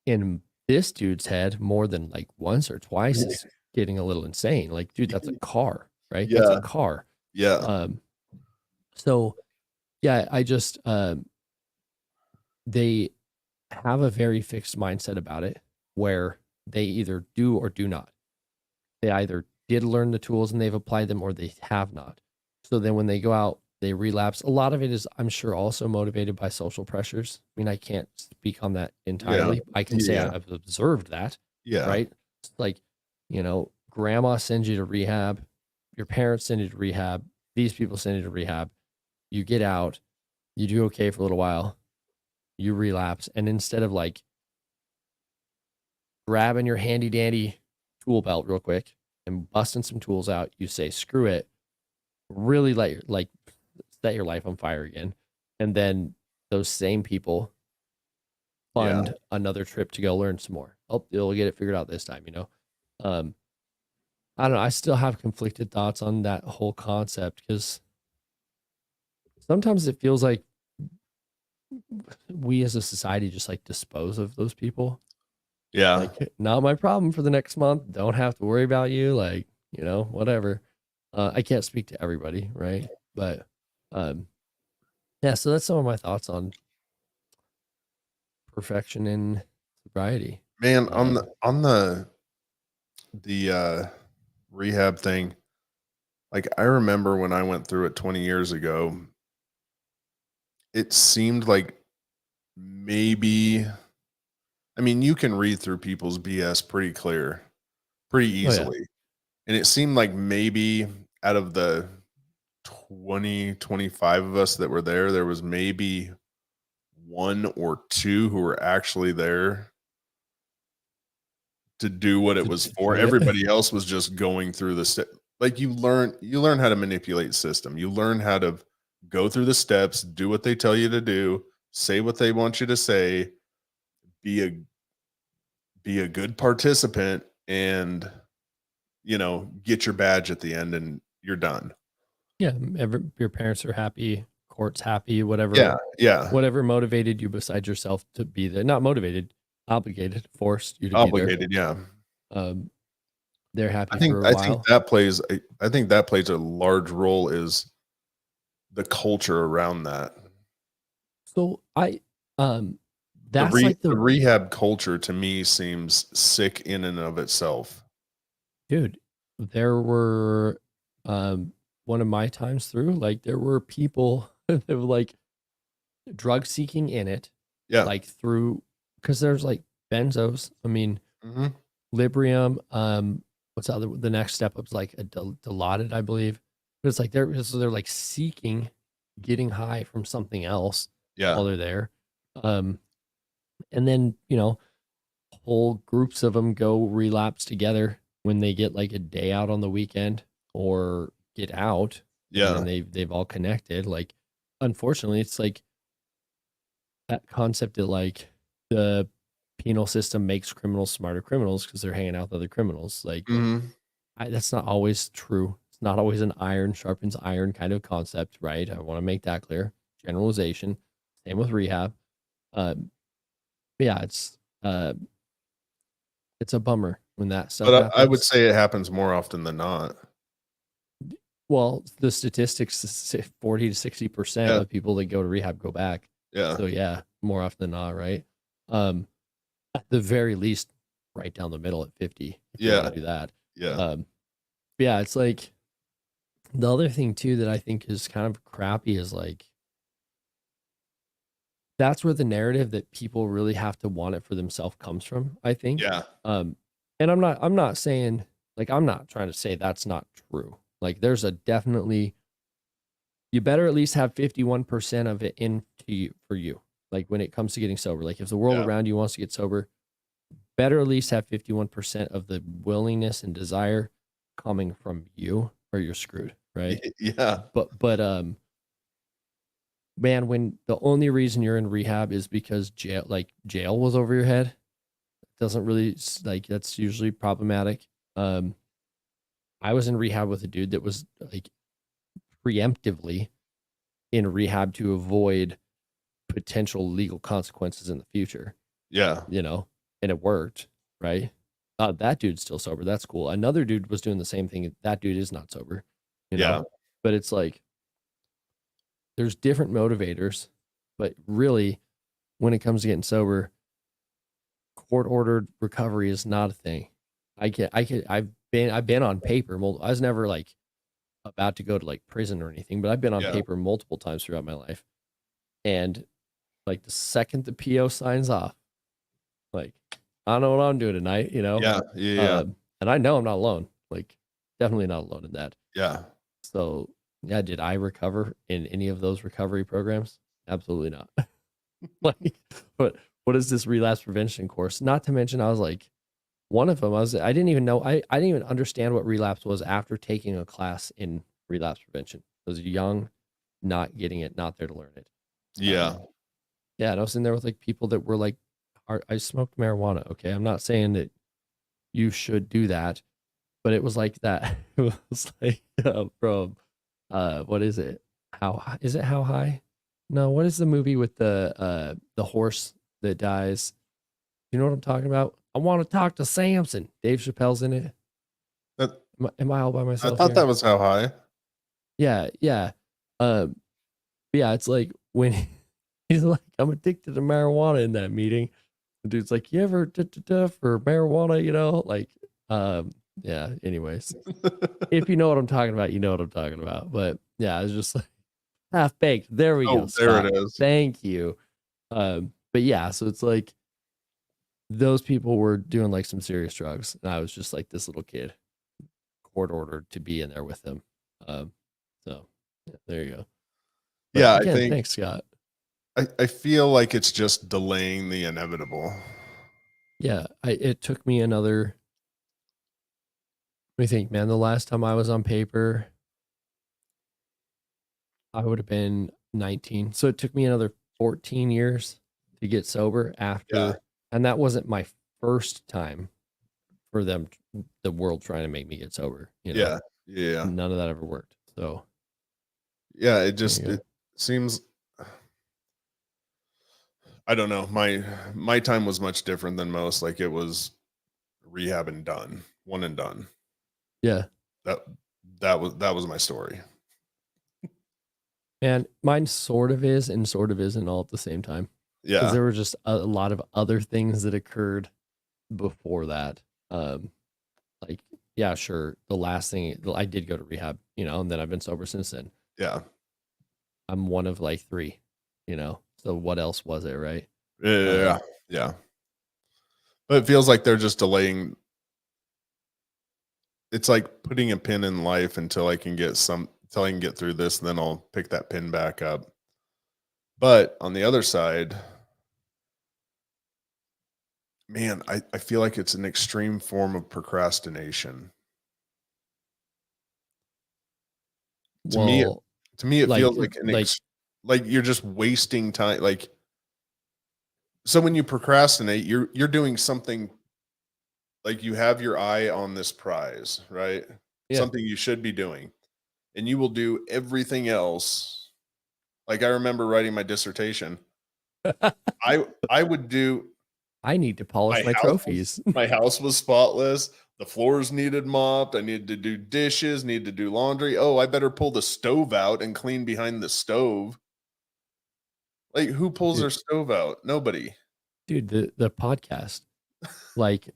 in this dude's head more than like once or twice is getting a little insane. Like, dude, that's a car, right? That's a Yeah. car. Yeah. Um, so yeah, I just they have a very fixed mindset about it where they either do or do not. They either did learn the tools and they've applied them or they have not. So then when they go out, they relapse. A lot of it is, I'm sure, also motivated by social pressures. I mean, I can't speak on that Yeah. entirely. I can say Yeah. I've observed that, Yeah. right? It's like, grandma sends you to rehab, your parents send you to rehab, these people send you to rehab. You get out, you do okay for a little while, you relapse. And instead of like grabbing your handy dandy tool belt real quick and busting some tools out, you say, screw it, really set your life on fire again. And then those same people Yeah. fund another trip to go learn some more. Oh, they'll get it figured out this time. Um, I don't know. I still have conflicted thoughts on that whole concept because sometimes it feels like we as a society just like dispose of those people. Yeah. Like, not my problem for the next month. Don't have to worry about you. Like, whatever. I can't speak to everybody, right? But yeah, so that's some of my thoughts on perfection in sobriety. Man, on the rehab thing, like I remember when I went through it 20 years ago, it seemed like maybe, I mean, you can read through people's BS pretty Oh yeah. easily. And it seemed like maybe out of the 25 of us that were there was maybe one or two who were actually there to do what it To was for. do it. Everybody else was just going through the like you learn how to manipulate system. You learn how to go through the steps, do what they tell you to do, say what they want you to say, be a be a good participant, and get your badge at the end and you're done. Yeah, your parents are happy, court's happy, whatever Yeah, yeah. whatever motivated you besides yourself to be there. Not motivated, obligated, forced you to be there. Obligated, yeah. Um, they're I happy think for a I think while. that plays a I think that plays a large role is the culture around that. So um The that's like the the rehab culture to me seems sick in and of itself. dude, there were one of my times through, like there were people that were like drug seeking in it, Yeah. like through because there's like benzos. I mean, Mhm. Librium, what's the next step up is like a Dilaudid, I believe. But it's like they're like seeking getting high from something else Yeah. while they're there. Um, and then, whole groups of them go relapse together when they get like a day out on the weekend or get out, and then Yeah. they've all connected. Like, unfortunately, it's like that concept that like the penal system makes criminals smarter criminals because they're hanging out with other criminals. Like, Mhm. that's not always true. It's not always an iron sharpens iron kind of concept, right? I want to make that clear. Generalization. Same with rehab. Um, yeah, it's a bummer when that stuff But I would happens. say it happens more often than not. Well, the statistics say 40 to 60% Yeah. of people that go to rehab go back. Yeah. So yeah, more often than not, right? Um, at the very least, right down the middle at 50 if you want Yeah. to do that. Yeah. Yeah, it's like the other thing too that I think is kind of crappy is like that's where the narrative that people really have to want it for themselves comes from, I think. Yeah. Um, and I'm not saying like I'm not trying to say that's not true. Like there's a definitely you better at least have 51% of it in to you for you. Like when it comes to getting sober. Like if the world Yeah. around you wants to get sober, better at least have 51% of the willingness and desire coming from you or you're screwed, right? Yeah. But man, when the only reason you're in rehab is because jail was over your head, doesn't really like that's usually problematic. Um, I was in rehab with a dude that was like preemptively in rehab to avoid potential legal consequences in the future, Yeah. you know, and it worked, right? That dude's still sober. That's cool. Another dude was doing the same thing. That dude is not sober, you know, Yeah. but it's like there's different motivators, but really when it comes to getting sober, court ordered recovery is not a thing. I've been on paper. I was never like about to go to like prison or anything, but I've been on Yeah. paper multiple times throughout my life. And like the second the PO signs off, like I don't know what I'm doing tonight, you know? Yeah. Yeah. And I know I'm not alone. Like definitely not alone in that. Yeah. So yeah, did I recover in any of those recovery programs? Absolutely not. Like what is this relapse prevention course? Not to mention I was like one of them I didn't even know I didn't even understand what relapse was after taking a class in relapse prevention. I was young, not getting it, not there to learn it. Yeah. Yeah, and I was in there with like people that were like I smoked marijuana, okay? I'm not saying that you should do that, but it was like that. It was like from what is it? Is it How High? No, what is the movie with the horse that dies? You know what I'm talking about? I want to talk to Samson. Dave Chappelle's in it. That, Am I all by I myself thought that here? was how high. Yeah, yeah. Um, yeah, it's like when he's like, I'm addicted to marijuana in that meeting. The dude's like, you ever for marijuana, you know? Like, yeah, anyways. If you know what I'm talking about, you know what I'm talking about. But yeah, it's just like half baked. There we go, Oh, there Scott. it is. Thank you. But yeah, so it's like those people were doing like some serious drugs, and I was just like this little kid, court ordered to be in there with them. Um, so yeah, there you go. But Yeah, again, thanks, Scott. I feel like it's just delaying the inevitable. Yeah, it took me another. Let me think, man. The last time I was on paper, I would have been 19. So it took me another 14 years to get sober Yeah. after, and that wasn't my first time for them, the world trying to make me get sober. You know, Yeah. Yeah. none of that ever worked. So Yeah, there you it go. seems I don't know. My time was much different than most. Like it was rehab and done. One and done. Yeah. That that was my story. And mine sort of is and sort of isn't all at the same time because Yeah. there were just a lot of other things that occurred before that. Um, like, yeah, sure. The last thing I did go to rehab, you know, and then I've been sober since then. Yeah. I'm one of like three, you know. So what else was it, right? Yeah. Um, Yeah. But it feels like they're just delaying. It's like putting a pin in life until I can get until I can get through this, and then I'll pick that pin back up. But on the other side, man, I feel like it's an extreme form of procrastination. To me, well, it like, feels like like, like you're just wasting time. Like so, when you procrastinate, you're doing something like you have your eye on this prize, right? yeah, Something you should be doing, and you will do everything else. Like I remember writing my dissertation. I would do I need to polish my trophies. my house was spotless. The floors needed mopped. I needed to do dishes, needed to do laundry. Oh, I better pull the stove out and clean behind the stove. Like, who pulls Dude, their stove out? Nobody. dude, the podcast, like,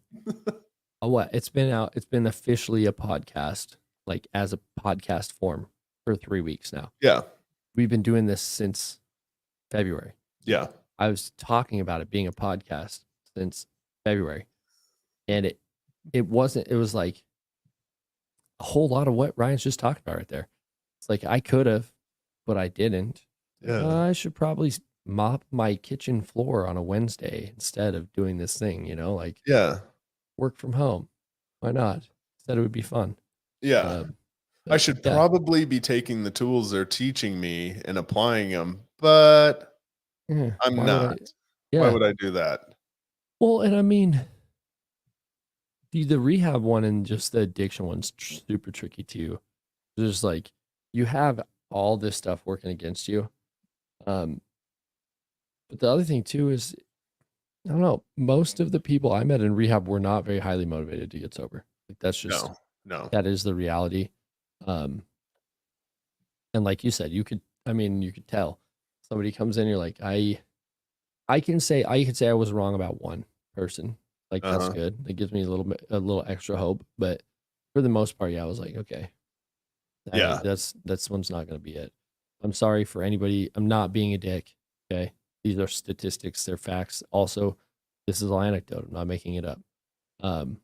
what? It's been out. It's been officially a podcast, like as a podcast form for 3 weeks now. Yeah. We've been doing this since February. Yeah. I was talking about it being a podcast since February, and it wasn't. It was like a whole lot of what Ryan's just talking about right there. It's like I could have, but I didn't. Like, Yeah. I should probably mop my kitchen floor on a Wednesday instead of doing this thing. Like Yeah. work from home. Why not? Said it would be fun. Yeah. Um, I but should yeah, probably be taking the tools they're teaching me and applying them, but yeah. I'm Why would not. I? Why Yeah. would I do that? Well, and I mean, the rehab one and just the addiction one's super tricky too. There's like you have all this stuff working against you. Um, but the other thing too is I don't know. Most of the people I met in rehab were not very highly motivated to get sober. Like that's just No. No. that is the reality. Um, and like you said, you could tell somebody comes in, you're like, I can say I was wrong about one person. Like that's Uh-huh. good. That gives me a little extra hope. But for the most part, yeah, I was like, okay, Yeah. that's one's not gonna be it. I'm sorry for anybody. I'm not being a dick. Okay. These are statistics, they're facts. Also, this is all anecdote. I'm not making it up. Um,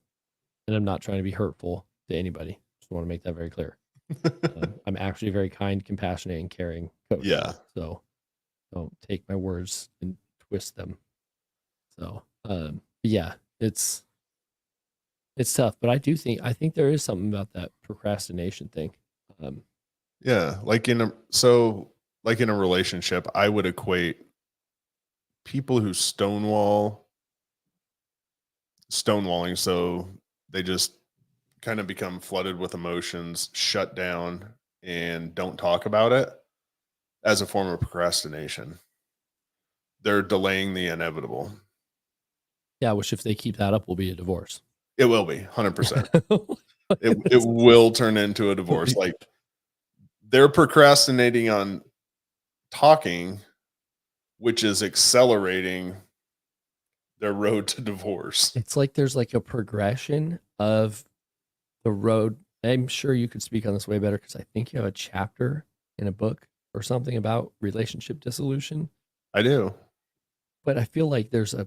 and I'm not trying to be hurtful to anybody. Just want to make that very clear. I'm actually a very kind, compassionate, and caring coach. Yeah. So don't take my words and twist them. So, yeah, it's tough, but I think there is something about that procrastination thing. Um, Yeah. Like in a relationship, I would equate people who stonewalling, so they just kind of become flooded with emotions, shut down, and don't talk about it as a form of procrastination. They're delaying the inevitable. yeah, which if they keep that up, will be a divorce. It will be 100%. It will turn into a divorce. Like they're procrastinating on talking, which is accelerating their road to divorce. It's like there's like a progression of the road. I'm sure you could speak on this way better because I think you have a chapter in a book or something about relationship dissolution. I do. But I feel like there's a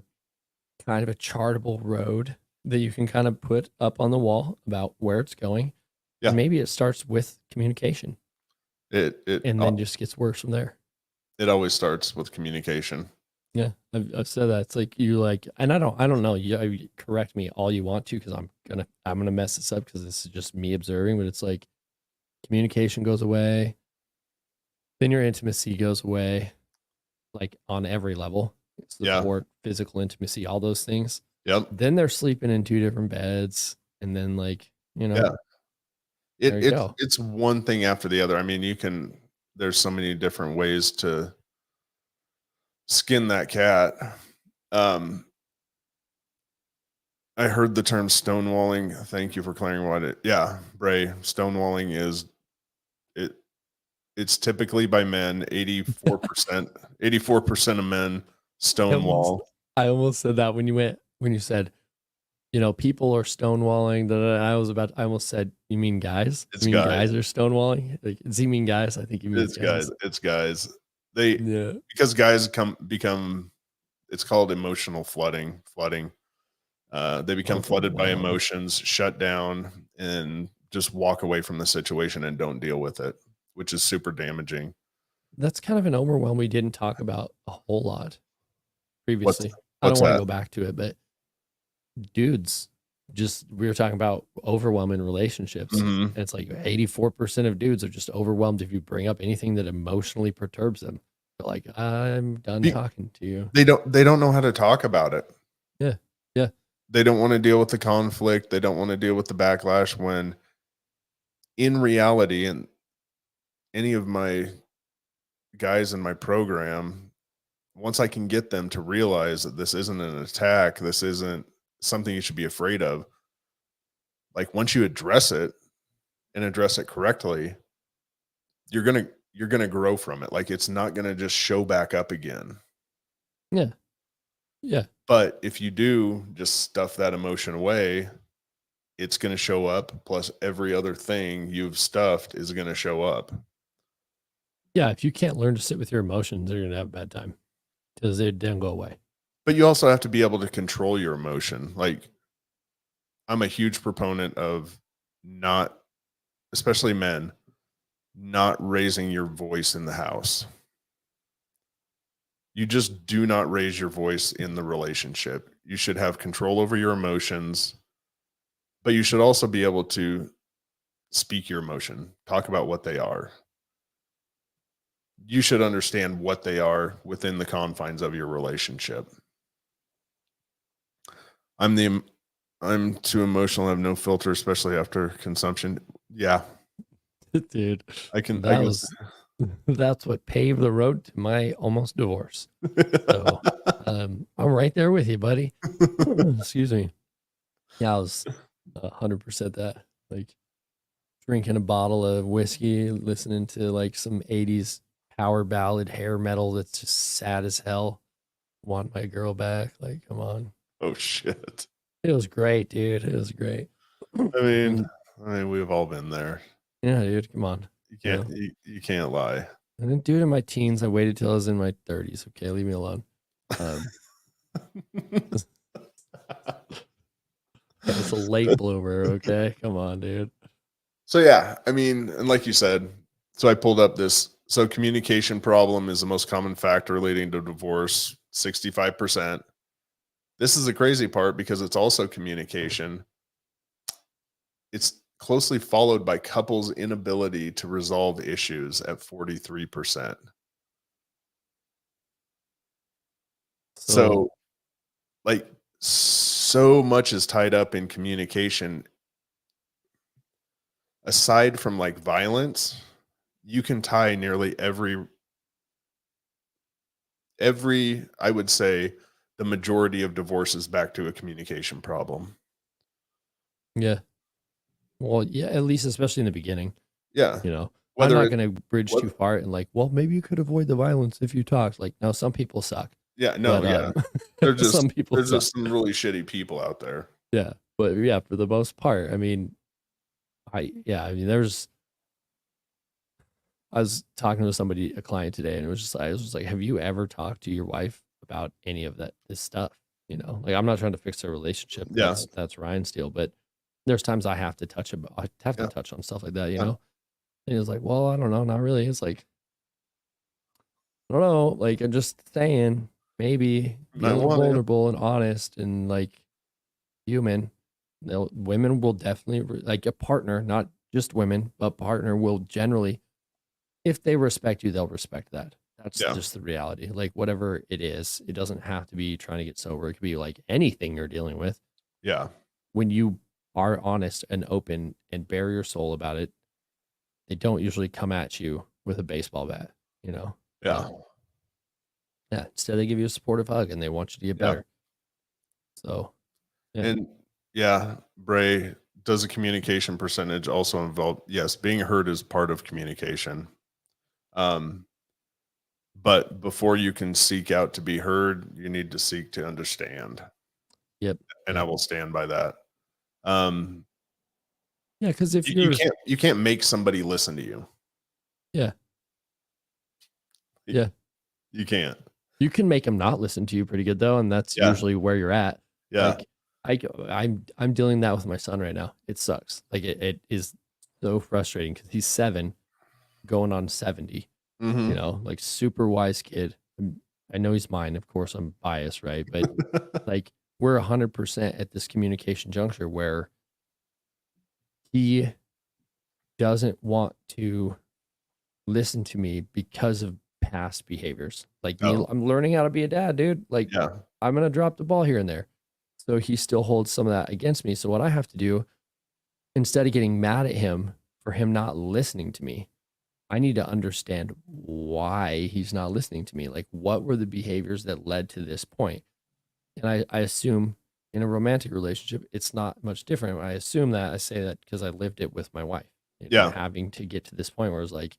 kind of a chartable road that you can kind of put up on the wall about where it's going. Yeah. And maybe it starts with communication It and then just gets worse from there. it always starts with communication. Yeah, I've said that. It's like you like, and I don't know. You correct me all you want to because I'm gonna mess this up because this is just me observing. But it's like communication goes away, then your intimacy goes away, like on every level, Yeah. support, physical intimacy, all those things. Yep. Then they're sleeping in 2 different beds, and then like Yeah. there you go. It's one thing after the other. I mean, there's so many different ways to skin that cat. Um, I heard the term stonewalling. Thank you for clearing what it. Yeah, Bray, stonewalling is it. It's typically by men. 84% of men I almost, stonewall. I almost said that when you said people are stonewalling. I almost said, you mean guys? It's You mean guys. guys are stonewalling? Like, does he mean guys? I think he means It's guys. guys. It's guys. They Yeah. because guys become. It's called emotional flooding. They become Oh, flooded by wow. emotions, shut down, and just walk away from the situation and don't deal with it, which is super damaging. That's kind of an overwhelm we didn't talk about a whole lot What's previously. I don't what's want to that? go back to it, but dudes, we were talking about overwhelm in relationships. Mhm. And it's like 84% of dudes are just overwhelmed if you bring up anything that emotionally perturbs them. They're like, I'm done Be- talking to you. They don't know how to talk about it. Yeah. Yeah. They don't want to deal with the conflict. They don't want to deal with the backlash when in reality, and any of my guys in my program, once I can get them to realize that this isn't an attack, this isn't something you should be afraid of. Like once you address it and address it correctly, you're gonna you're going to grow from it. Like it's not going to just show back up again. Yeah. Yeah. But if you do just stuff that emotion away, it's going to show up. Plus, every other thing you've stuffed is going to show up. Yeah. If you can't learn to sit with your emotions, you're going to have a bad time because they don't go away. But you also have to be able to control your emotion. Like, I'm a huge proponent of not, especially men, not raising your voice in the house. You just do not raise your voice in the relationship. You should have control over your emotions, but you should also be able to speak your emotion, talk about what they are. You should understand what they are within the confines of your relationship. I'm too emotional, I have no filter, especially after consumption. Yeah, Dude, I can. that's what paved the road to my almost divorce. So I'm right there with you, buddy. Excuse me. Yeah, I was 100% that. Like drinking a bottle of whiskey, listening to like some 80s power ballad hair metal that's just sad as hell. Want my girl back. Like, come on. Oh shit. It was great, dude. It was great. I mean, And, we've all been there. yeah, dude, come on. You You can't know, you can't lie. I didn't do it in my teens. I waited till I was in my 30s. Okay, leave me alone. Yeah, it's a late bloomer. Okay, come on, dude. So yeah, I mean, and like you said, so I pulled up this. So communication problem is the most common factor leading to divorce, 65%. This is the crazy part because it's also communication. It's closely followed by couples' inability to resolve issues at 43%. So So like so much is tied up in communication. Aside from like violence, you can tie nearly every I would say the majority of divorces back to a communication problem. yeah, well, yeah, at least especially in the beginning. Yeah. You know, I'm Whether not it going to bridge what too far and like, well, maybe you could avoid the violence if you talked. Like, no, some people suck, yeah, no, but yeah. They're some just people there's suck. just some really shitty people out there. Yeah, but yeah, for the most part, I mean, I mean, I was talking to somebody, a client today, and I was just like, have you ever talked to your wife about any of this stuff? You know, like I'm not trying to fix their relationship. Yeah. That's Ryan's deal, but there's times I have to I have to Yeah. touch on stuff like that, you Yeah. know? And he was like, well, I don't know, not really. It's like, I don't know, like I'm just saying, maybe be a Might little want to. vulnerable and honest and like human. Women will definitely like a partner, not just women, but partner will generally, if they respect you, they'll respect that. That's Yeah. just the reality. Like whatever it is, it doesn't have to be trying to get sober. It could be like anything you're dealing with. Yeah. When you are honest and open and bare your soul about it, they don't usually come at you with a baseball bat, you know? Yeah. Yeah. Instead, they give you a supportive hug and they want you to get Yeah. better. So, yeah. And yeah, Bray, does the communication percentage also involve? Yes, being heard is part of communication. Um, but before you can seek out to be heard, you need to seek to understand. Yep. And I Yep. will stand by that. Um, Yeah. Because if you you're, can't make somebody listen to you. yeah. Yeah. You can't. You can make them not listen to you pretty good though, and that's Yeah. usually where you're at. Yeah. Like I'm dealing that with my son right now. It sucks. Like it is so frustrating because he's 7, going on 70. Mm-hmm. You know, like super wise kid. I know he's mine. Of course, I'm biased, right? But like we're 100% at this communication juncture where he doesn't want to listen to me because of past behaviors. Like me, Oh, I'm learning how to be a dad, dude. Like yeah. I'm gonna drop the ball here and there. So he still holds some of that against me. So what I have to do, instead of getting mad at him for him not listening to me, I need to understand why he's not listening to me. Like what were the behaviors that led to this point? And I assume in a romantic relationship, it's not much different. I assume that I say that because I lived it with my wife, you know, Yeah. having to get to this point where it's like,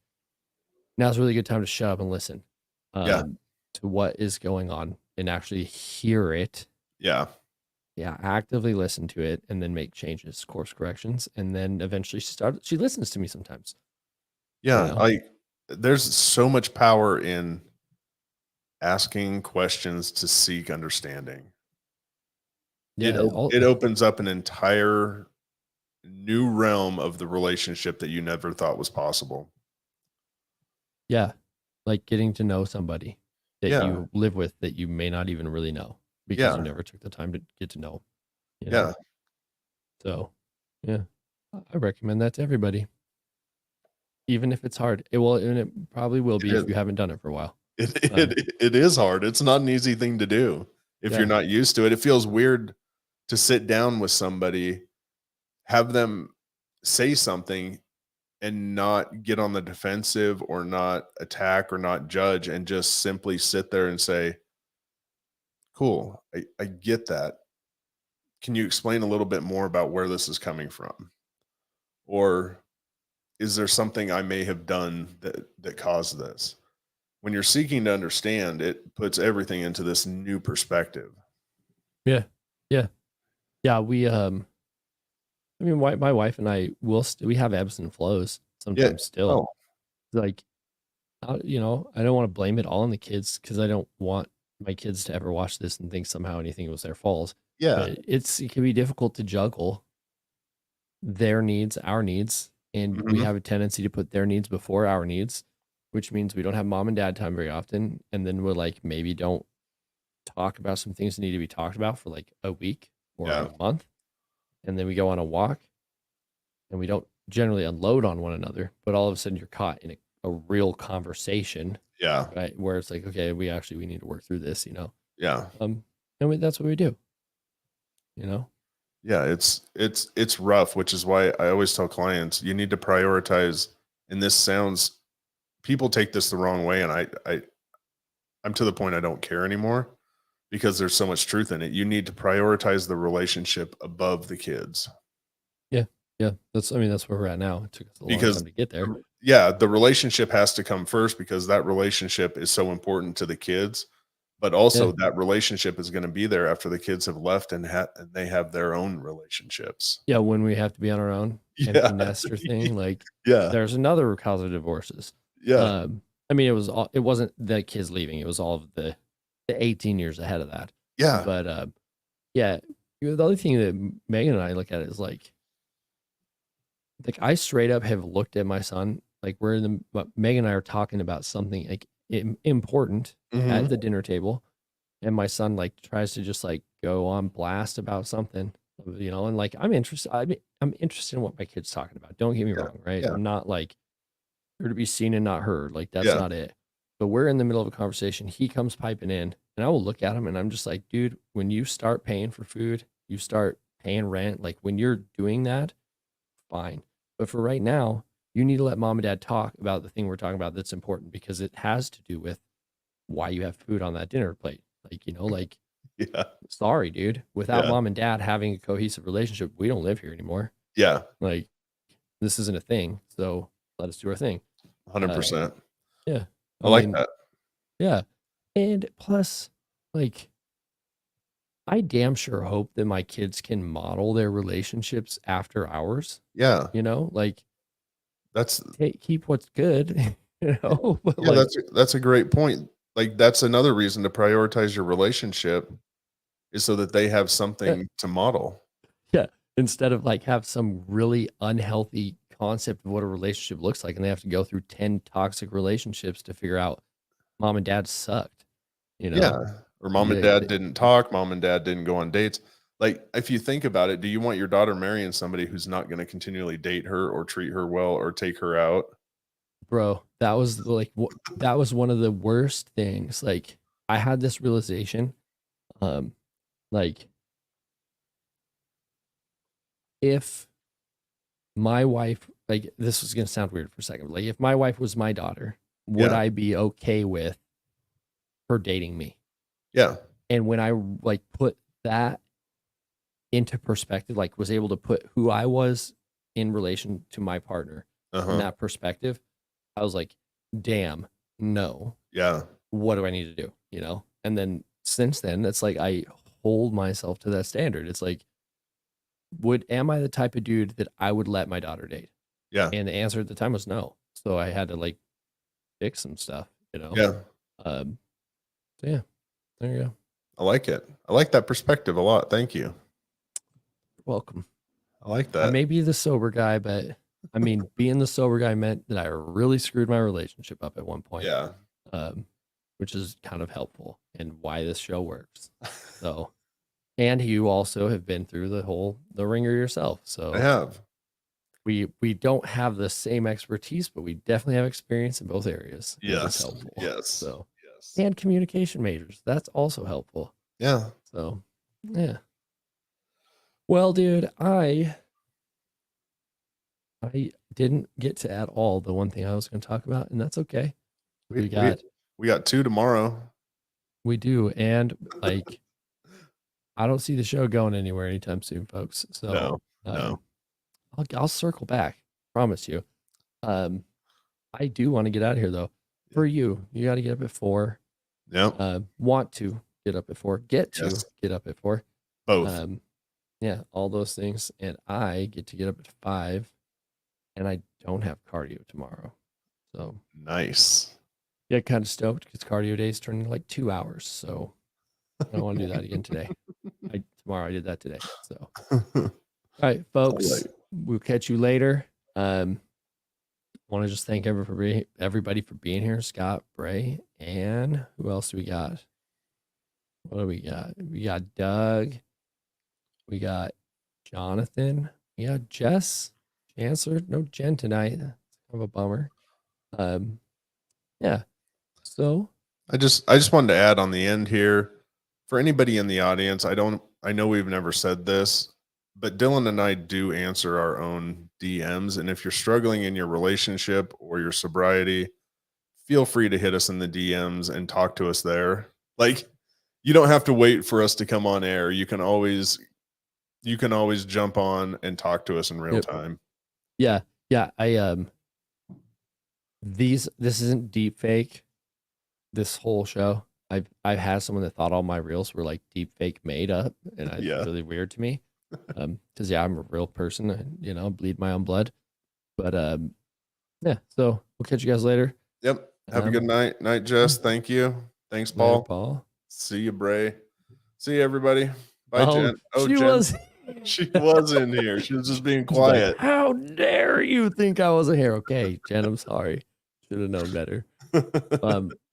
now's a really good time to shut up and listen Yeah. to what is going on and actually hear it. Yeah. Yeah, actively listen to it and then make changes, course corrections, and then eventually she listens to me sometimes. You Yeah. know? There's so much power in asking questions to seek understanding. Yeah, all It opens up an entire new realm of the relationship that you never thought was possible. yeah. Like getting to know somebody that Yeah. you live with that you may not even really know because you Yeah. never took the time to get to know, you know? Yeah. So, yeah. I recommend that to everybody, even if it's hard. It will, and it probably will be It if is. you haven't done it for a while. It Um, it is hard. It's not an easy thing to do if you're yeah. not used to it. It feels weird to sit down with somebody, have them say something and not get on the defensive or not attack or not judge and just simply sit there and say, "Cool, I get that. Can you explain a little bit more about where this is coming from? Or is there something I may have done that caused this?" When you're seeking to understand, it puts everything into this new perspective. Yeah. Yeah. Yeah. I mean, my wife and I we have ebbs and flows Yeah. sometimes still. Oh, Like, I don't want to blame it all on the kids because I don't want my kids to ever watch this and think somehow anything was their fault. yeah. But it can be difficult to juggle their needs, our needs, and we Mhm. have a tendency to put their needs before our needs, which means we don't have mom and dad time very often, and then we're like maybe don't talk about some things that need to be talked about for like a week or Yeah. a month, and then we go on a walk and we don't generally unload on one another, but all of a sudden you're caught in a real conversation, Yeah. right? Where it's like, okay, we need to work through this, Yeah. um, and that's what we do, you know? Yeah, it's rough, which is why I always tell clients, you need to prioritize, and this sounds, people take this the wrong way, and I'm to the point I don't care anymore because there's so much truth in it. You need to prioritize the relationship above the kids. Yeah. Yeah. I mean, that's where we're at now. It took us a long Because time to get there. yeah, the relationship has to come first because that relationship is so important to the kids, but Yeah. also that relationship is going to be there after the kids have left and they have their own relationships. Yeah. When we have to be on our own, Yeah. empty nester thing, like Yeah. there's another cause of divorces. Yeah. Um, I mean, it wasn't the kids leaving. It was all of the 18 years ahead of that. Yeah. But, yeah, the other thing that Megan and I look at is like I straight up have looked at my son, like we're in Megan and I are talking about something like important at Mhm. the dinner table, and my son like tries to just like go on blast about something, and like I'm interested in what my kid's talking about. Don't get me Yeah. wrong, right? Yeah. I'm not like here to be seen and not heard. Like that's Yeah. not it. But we're in the middle of a conversation. He comes piping in, and I will look at him and I'm just like, dude, when you start paying for food, you start paying rent. Like when you're doing that, fine. But for right now, you need to let mom and dad talk about the thing we're talking about that's important because it has to do with why you have food on that dinner plate. Like, like, Yeah. sorry, dude. Without Yeah. mom and dad having a cohesive relationship, we don't live here anymore. Yeah. Like, this isn't a thing. So let us do our thing. Uh, 100%. yeah. I I like mean, that. yeah. And plus, like, I damn sure hope that my kids can model their relationships after ours, Yeah. like That's keep what's good, but yeah, like, that's a great point. Like, that's another reason to prioritize your relationship is so that they have yeah, something to model. yeah, instead of like have some really unhealthy concept of what a relationship looks like and they have to go through 10 toxic relationships to figure out mom and dad sucked, you know? Yeah. Or mom and They, dad they, didn't talk, mom and dad didn't go on dates. Like, if you think about it, do you want your daughter marrying somebody who's not gonna continually date her or treat her well or take her out? bro, that was one of the worst things. Like I had this realization, um, like if my wife, like this is gonna sound weird for a second, but like if my wife was my daughter, would Yeah. I be okay with her dating me? Yeah. And when I like put that into perspective, like was able to put who I was in relation to my partner in Uh-huh. that perspective, I was like, damn, no, Yeah. what do I need to do? You know? And then since then, it's like I hold myself to that standard. It's like, am I the type of dude that I would let my daughter date? Yeah. And the answer at the time was no. So I had to like fix some stuff, you know? Yeah. Um, so yeah, there you go. I like it. I like that perspective a lot. Thank you. Welcome. I like I that. may be the sober guy, but I mean, being the sober guy meant that I really screwed my relationship up at one point, Yeah. which is kind of helpful and why this show works. So, and you also have been through the ringer yourself. I So have. we don't have the same expertise, but we definitely have experience in both areas, which is Yes. helpful. Yes. So, Yes. and communication majors, that's also helpful. Yeah. So, yeah. Well, dude, I didn't get to at all the one thing I was going to talk about, and that's okay. We got 2 tomorrow. We do, and like I don't see the show going anywhere anytime soon, folks. So, No. I'll circle back. Promise you. I do want to get out of here though. For you, you got to get up at 4. Yep. Want to get up at 4. Get to Yes. get up at 4. Both. Yeah, all those things, and I get to get up at 5, and I don't have cardio tomorrow. So Nice. yeah, kind of stoked because cardio days turn into like 2 hours. So I don't want to do that again today. Tomorrow I did that today. So all right, folks, we'll catch you later. Want to just thank everybody for being here. Scott, Bray, and who else do we got? What do we got? We got Doug. We got Jonathan. We got Jess. Chancellor. No Jen tonight. That's kind of a bummer. Yeah. So I just wanted to add on the end here for anybody in the audience. I know we've never said this, but Dillon and I do answer our own DMs. And if you're struggling in your relationship or your sobriety, feel free to hit us in the DMs and talk to us there. Like, you don't have to wait for us to come on air. You can always jump on and talk to us in real time. Yeah. This isn't deep fake. This whole show, I've had someone that thought all my reels were like deep fake made up, and it's really weird to me. Because I'm a real person, bleed my own blood. But yeah. So we'll catch you guys later. Yep. Have a good night, Jess. Thank you. Thanks, Paul. Later, Paul. See you, Bray. See you, everybody. Bye, Jen. Jen. She was in here. She was just being quiet. Like, how dare you think I wasn't here? Okay, Jen, I'm sorry. Should have known better.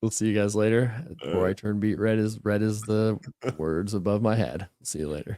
We'll see you guys later. Before I turn beat red is the words above my head. See you later.